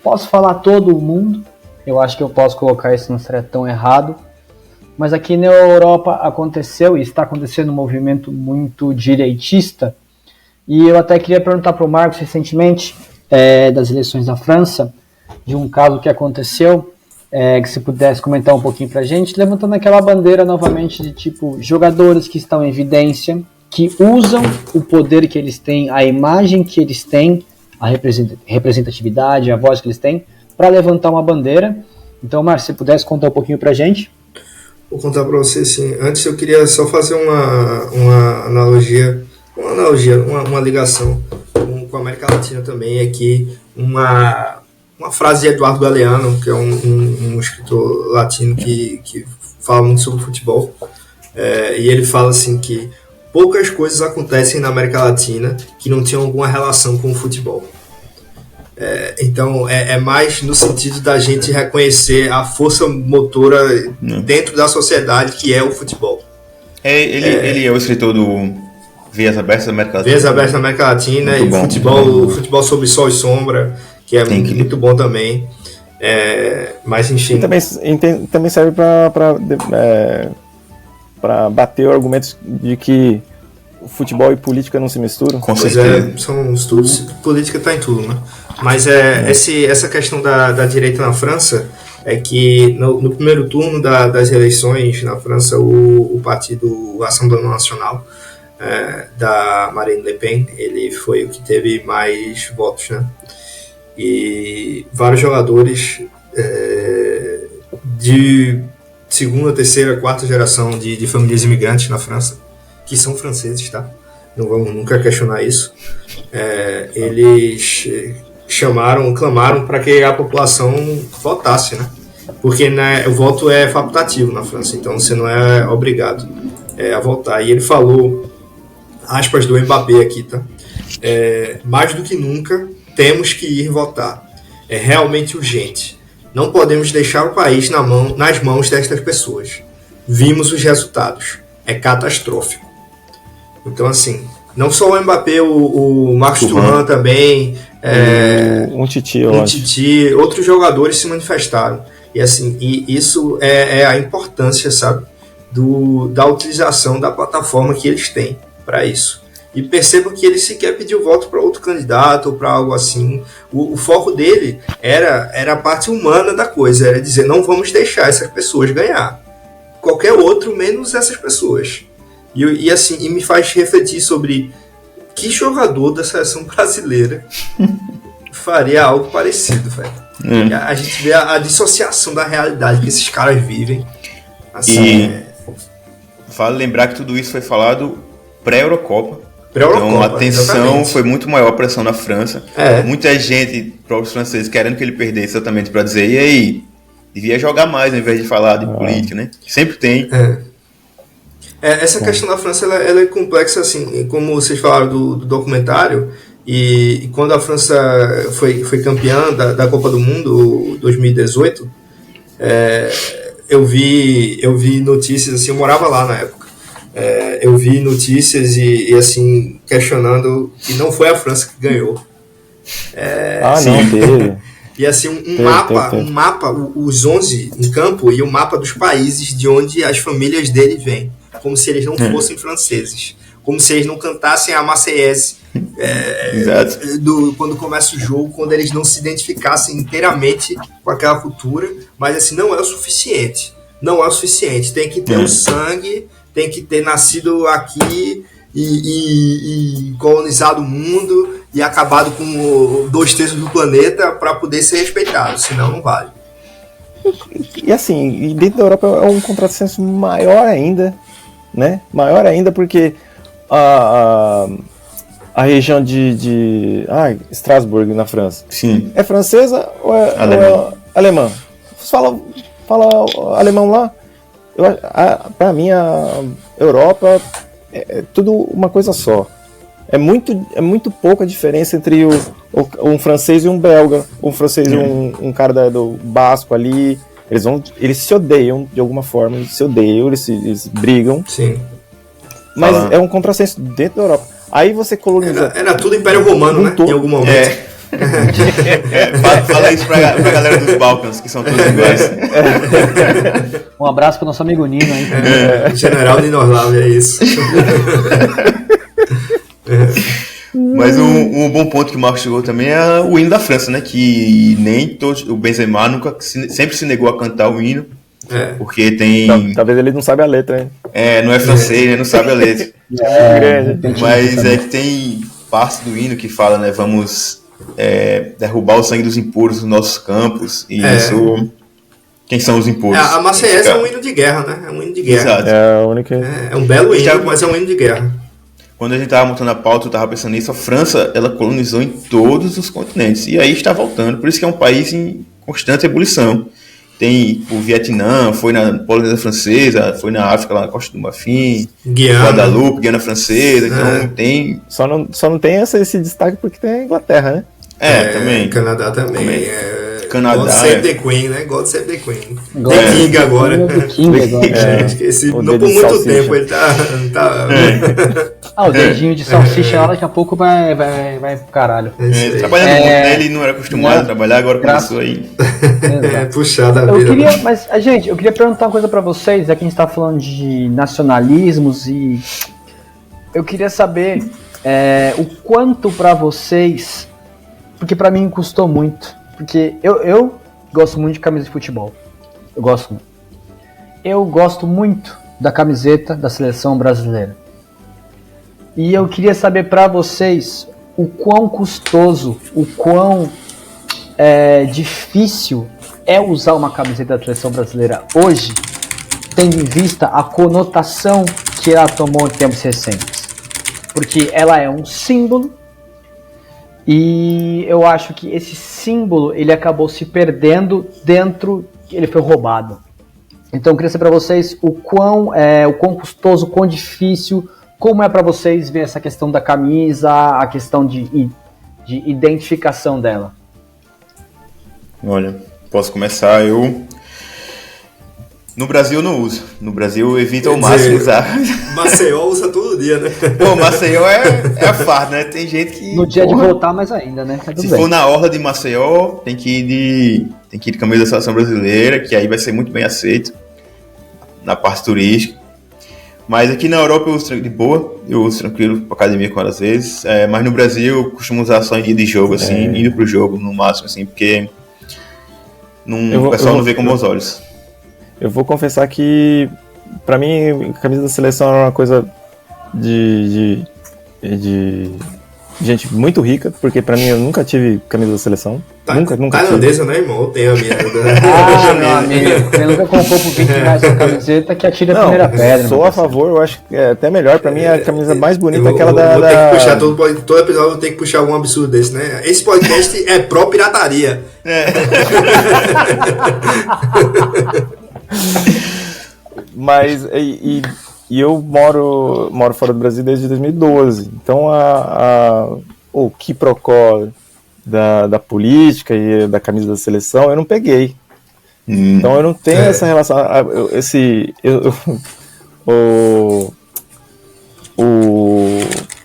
posso falar todo o mundo, eu acho que eu posso colocar isso, não seria tão errado, mas aqui na Europa aconteceu e está acontecendo um movimento muito direitista, e eu até queria perguntar para o Marcos recentemente, das eleições da França, de um caso que aconteceu, que se pudesse comentar um pouquinho pra gente, levantando aquela bandeira novamente de tipo, jogadores que estão em evidência, que usam o poder que eles têm, a imagem que eles têm, a representatividade, a voz que eles têm, para levantar uma bandeira. Então, Márcio, se pudesse contar um pouquinho pra gente. Vou contar para você, sim. Antes eu queria só fazer uma analogia, uma ligação com a América Latina também, aqui uma frase de Eduardo Galeano, que é um escritor latino que fala muito sobre futebol, e ele fala assim que poucas coisas acontecem na América Latina que não tinham alguma relação com o futebol. Então é mais no sentido da gente reconhecer a força motora dentro da sociedade que é o futebol. Ele é o escritor do Veias Abertas da América Latina. Veias Abertas da América Latina muito e bom, futebol sobre sol e sombra, que é muito bom também. Mas enfim. E também serve para bater o argumento de que futebol e política não se misturam. Com certeza. São estudos. Política está em tudo, né? Mas essa questão da direita na França é que no primeiro turno das eleições na França, o partido Assembleia Nacional da Marine Le Pen, ele foi o que teve mais votos, né? E vários jogadores de segunda, terceira, quarta geração de famílias imigrantes na França, que são franceses, tá? Não vamos nunca questionar isso. Eles clamaram para que a população votasse, né? Porque o voto é facultativo na França, então você não é obrigado a votar. E ele falou, aspas do Mbappé aqui, tá? Mais do que nunca, temos que ir votar. É realmente urgente. Não podemos deixar o país nas mãos destas pessoas. Vimos os resultados. É catastrófico. Então, assim, não só o Mbappé, o Marcos Thuram também, um Titi, outros jogadores se manifestaram. E assim, isso é a importância, sabe, da utilização da plataforma que eles têm para isso. E perceba que ele sequer pediu voto para outro candidato ou para algo assim. O foco dele era a parte humana da coisa, era dizer, não vamos deixar essas pessoas ganhar. Qualquer outro, menos essas pessoas. E assim, me faz refletir sobre que jogador da seleção brasileira faria algo parecido, velho. A gente vê a dissociação da realidade que esses caras vivem. Assim, vale lembrar que tudo isso foi falado pré-Eurocopa. Então a tensão exatamente. foi muito maior, a pressão na França. Muita gente, próprios franceses, querendo que ele perdesse exatamente para dizer, e aí, devia jogar mais ao invés de falar de política, né? Sempre tem. Essa questão da França ela é complexa, assim, como vocês falaram do documentário, e quando a França foi campeã da Copa do Mundo 2018, eu vi notícias, assim, eu morava lá na época, eu vi notícias e assim, questionando que não foi a França que ganhou. Não, teve. E assim, um mapa, os 11 em campo e o mapa dos países de onde as famílias dele vêm, como se eles não fossem franceses, como se eles não cantassem a Marseillaise quando começa o jogo, quando eles não se identificassem inteiramente com aquela cultura, mas assim, não é o suficiente, tem que ter o sangue, tem que ter nascido aqui e colonizado o mundo e acabado com 2/3 do planeta para poder ser respeitado, senão não vale. E assim, dentro da Europa é um contrassenso maior ainda, né? Maior ainda porque a região de Estrasburgo, na França, Sim. é francesa ou é alemã? Fala alemão lá. Para mim, a Europa é tudo uma coisa só. É muito pouca diferença entre um francês e um belga, um francês e um cara do Basco ali. Eles se odeiam de alguma forma, eles brigam. Sim. Mas é um contrassenso dentro da Europa. Aí você coloniza. Era tudo Império Romano, né? Em algum momento. Fala isso pra galera dos Balcãs, que são todos iguais. Um abraço pro nosso amigo Nino aí. General Ninorlav, é isso. Mas um bom ponto que o Marcos chegou também é o hino da França, né? Que nem todos, o Benzema sempre se negou a cantar o hino, porque tem... Talvez ele não sabe a letra, hein? Não é francês, né? Não sabe a letra. Mas é que tem parte do hino que fala, né? Vamos derrubar o sangue dos impuros nos nossos campos. E isso... Quem são os impuros? A Marseillaise é um hino de guerra, né? É um hino de guerra. Exato. É a única... É um belo hino, mas é um hino de guerra. Quando a gente estava montando a pauta, eu estava pensando nisso, a França, ela colonizou em todos os continentes, e aí está voltando, por isso que é um país em constante ebulição. Tem o Vietnã, foi na Polinésia Francesa, foi na África, lá na Costa do Marfim, Guadalupe, Guiana Francesa, então tem... Só não tem esse destaque porque tem a Inglaterra, né? Também. Canadá também. Canadá. God Save the Queen, né? God Save the Queen. The King agora. Esqueci. Não por muito tempo ele tá... O dedinho de salsicha lá daqui a pouco vai pro caralho. Trabalhando muito, né? Ele não era acostumado a trabalhar, agora começou aí. Puxada a vida. Gente, eu queria perguntar uma coisa pra vocês, já que a gente tá falando de nacionalismos e... Eu queria saber o quanto pra vocês... Porque pra mim custou muito. Porque eu gosto muito de camisa de futebol. Eu gosto muito da camiseta da seleção brasileira. E eu queria saber pra vocês o quão custoso, o quão difícil é usar uma camiseta da seleção brasileira hoje, tendo em vista a conotação que ela tomou em tempos recentes. Porque ela é um símbolo. E eu acho que esse símbolo ele acabou se perdendo ele foi roubado. Então eu queria saber para vocês o quão custoso, o quão difícil, como é para vocês ver essa questão da camisa, a questão de identificação dela. Olha, posso começar, No Brasil eu não uso. No Brasil eu evito ao máximo usar. Maceió usa todo dia, né? Pô, Maceió é a farda, né? Tem gente que... No dia de voltar mais ainda, né? Se for na orla de Maceió, tem que ir de camisa da seleção brasileira, que aí vai ser muito bem aceito na parte turística. Mas aqui na Europa eu uso de boa, eu uso tranquilo pra academia com às vezes. Mas no Brasil eu costumo usar só em dia de jogo, assim, indo pro jogo no máximo, assim, porque o pessoal não vê com bons olhos. Eu vou confessar que, pra mim, a camisa da seleção era uma coisa de gente muito rica, porque pra mim eu nunca tive camisa da seleção. Nunca tive. Tailandesa, né, irmão? Eu tenho a minha. Meu amigo, você nunca comprou por 20 reais sua camiseta que atira a primeira pedra. Sou a favor, eu acho que é até melhor. Pra mim a camisa mais bonita é aquela vou ter que puxar todo episódio, eu vou ter que puxar algum absurdo desse, né? Esse podcast é pró-pirataria. Mas e eu moro fora do Brasil desde 2012. Então o quiprocó da política e da camisa da seleção eu não peguei. Então eu não tenho essa relação.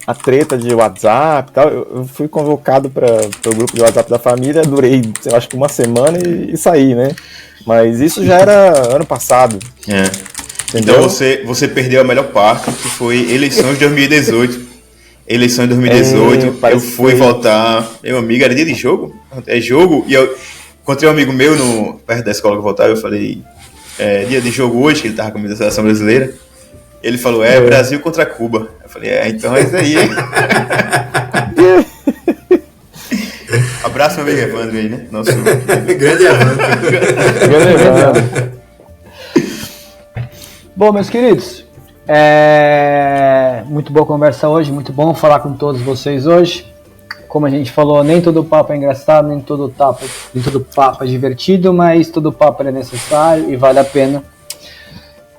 A treta de WhatsApp e tal, eu fui convocado para o grupo de WhatsApp da família, durei, eu acho que uma semana e saí, né? Mas isso já era ano passado. Então você perdeu a melhor parte, que foi eleições de 2018. Eleição de 2018, eu fui votar. Meu amigo, era dia de jogo? É jogo, e eu encontrei um amigo meu perto da escola que eu votava, eu falei, dia de jogo hoje, que ele tava com a camisa da seleção brasileira. Ele falou, Brasil contra Cuba. Eu falei, então é isso aí. Abraço, meu amigo Evandro aí, né? Nosso Grande Evandro. Bom, meus queridos, muito boa conversa hoje, muito bom falar com todos vocês hoje. Como a gente falou, nem todo papo é engraçado, nem todo papo é divertido, mas todo papo é necessário e vale a pena.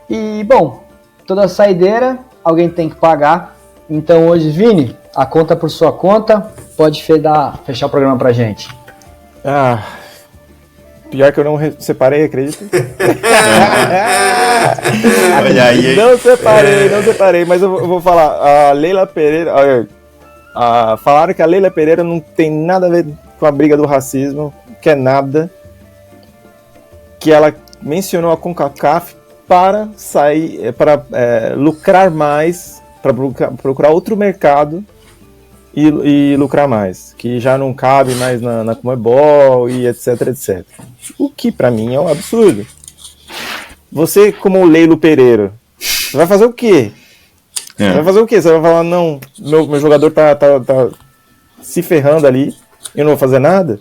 E, bom, toda saideira alguém tem que pagar. Então hoje, Vini, a conta por sua conta, pode fechar o programa pra gente. Pior que eu não separei, acredita? Olha aí. Não separei, mas eu vou falar. A Leila Pereira. Falaram que a Leila Pereira não tem nada a ver com a briga do racismo, que é nada. Que ela mencionou a CONCACAF para lucrar mais, para procurar outro mercado e lucrar mais, que já não cabe mais na Conmebol e etc. O que pra mim é um absurdo. Você, como o Leilo Pereira, você vai fazer o quê? Você vai fazer o quê? Você vai falar, não, meu jogador tá se ferrando ali, eu não vou fazer nada?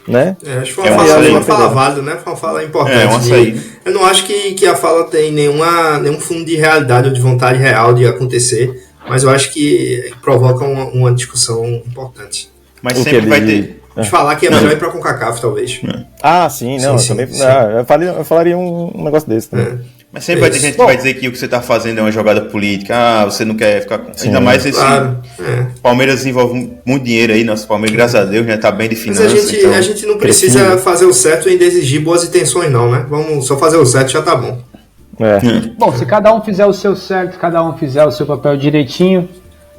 Né? Acho que foi uma fala válida, né? Foi uma fala importante. Eu não acho que a fala tem nenhum fundo de realidade ou de vontade real de acontecer, mas eu acho que provoca uma discussão importante. Mas sempre vai ter. De falar que é melhor ir pra CONCACAF, talvez. Sim. Eu falaria um negócio desse também. Mas sempre vai ter gente que vai dizer que o que você está fazendo é uma jogada política. Você não quer ficar... Ainda mais esse... Claro. Palmeiras desenvolve muito dinheiro aí. Nosso Palmeiras, graças a Deus, já está bem de finanças. Mas a gente não precisa fazer o certo e ainda exigir boas intenções, não, né? Vamos só fazer o certo, já tá bom. Bom, se cada um fizer o seu certo, cada um fizer o seu papel direitinho,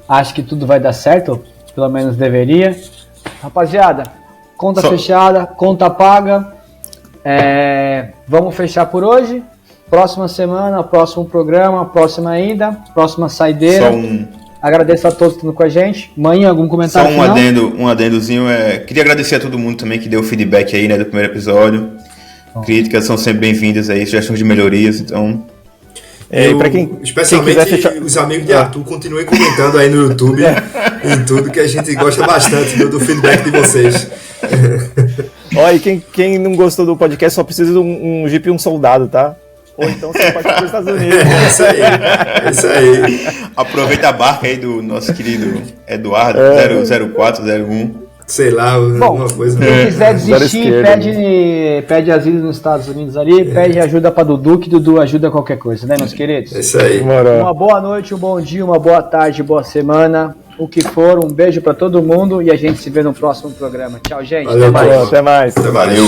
acho que tudo vai dar certo. Pelo menos deveria. Rapaziada, conta fechada, conta paga. Vamos fechar por hoje. Próxima semana, próximo programa, próxima ida, próxima saideira. Agradeço a todos que estão com a gente. Manhã, algum comentário final? Um adendozinho. Queria agradecer a todo mundo também que deu feedback aí, né, do primeiro episódio. Críticas são sempre bem-vindas aí, sugestões de melhorias, então... Especialmente os amigos de Arthur, continuem comentando aí no YouTube em tudo, que a gente gosta bastante do feedback de vocês. E quem não gostou do podcast só precisa de um Jeep e um soldado, tá? Ou então você pode ir para os Estados Unidos. Isso aí. Aproveita a barca aí do nosso querido Eduardo, 0401. Sei lá, alguma coisa. Se quiser desistir, pede asilo nos Estados Unidos ali, pede ajuda para Dudu, que Dudu ajuda qualquer coisa, né, meus queridos? É isso aí. Uma boa noite, um bom dia, uma boa tarde, boa semana, o que for, um beijo para todo mundo e a gente se vê no próximo programa. Tchau, gente. Valeu, até mais. Valeu.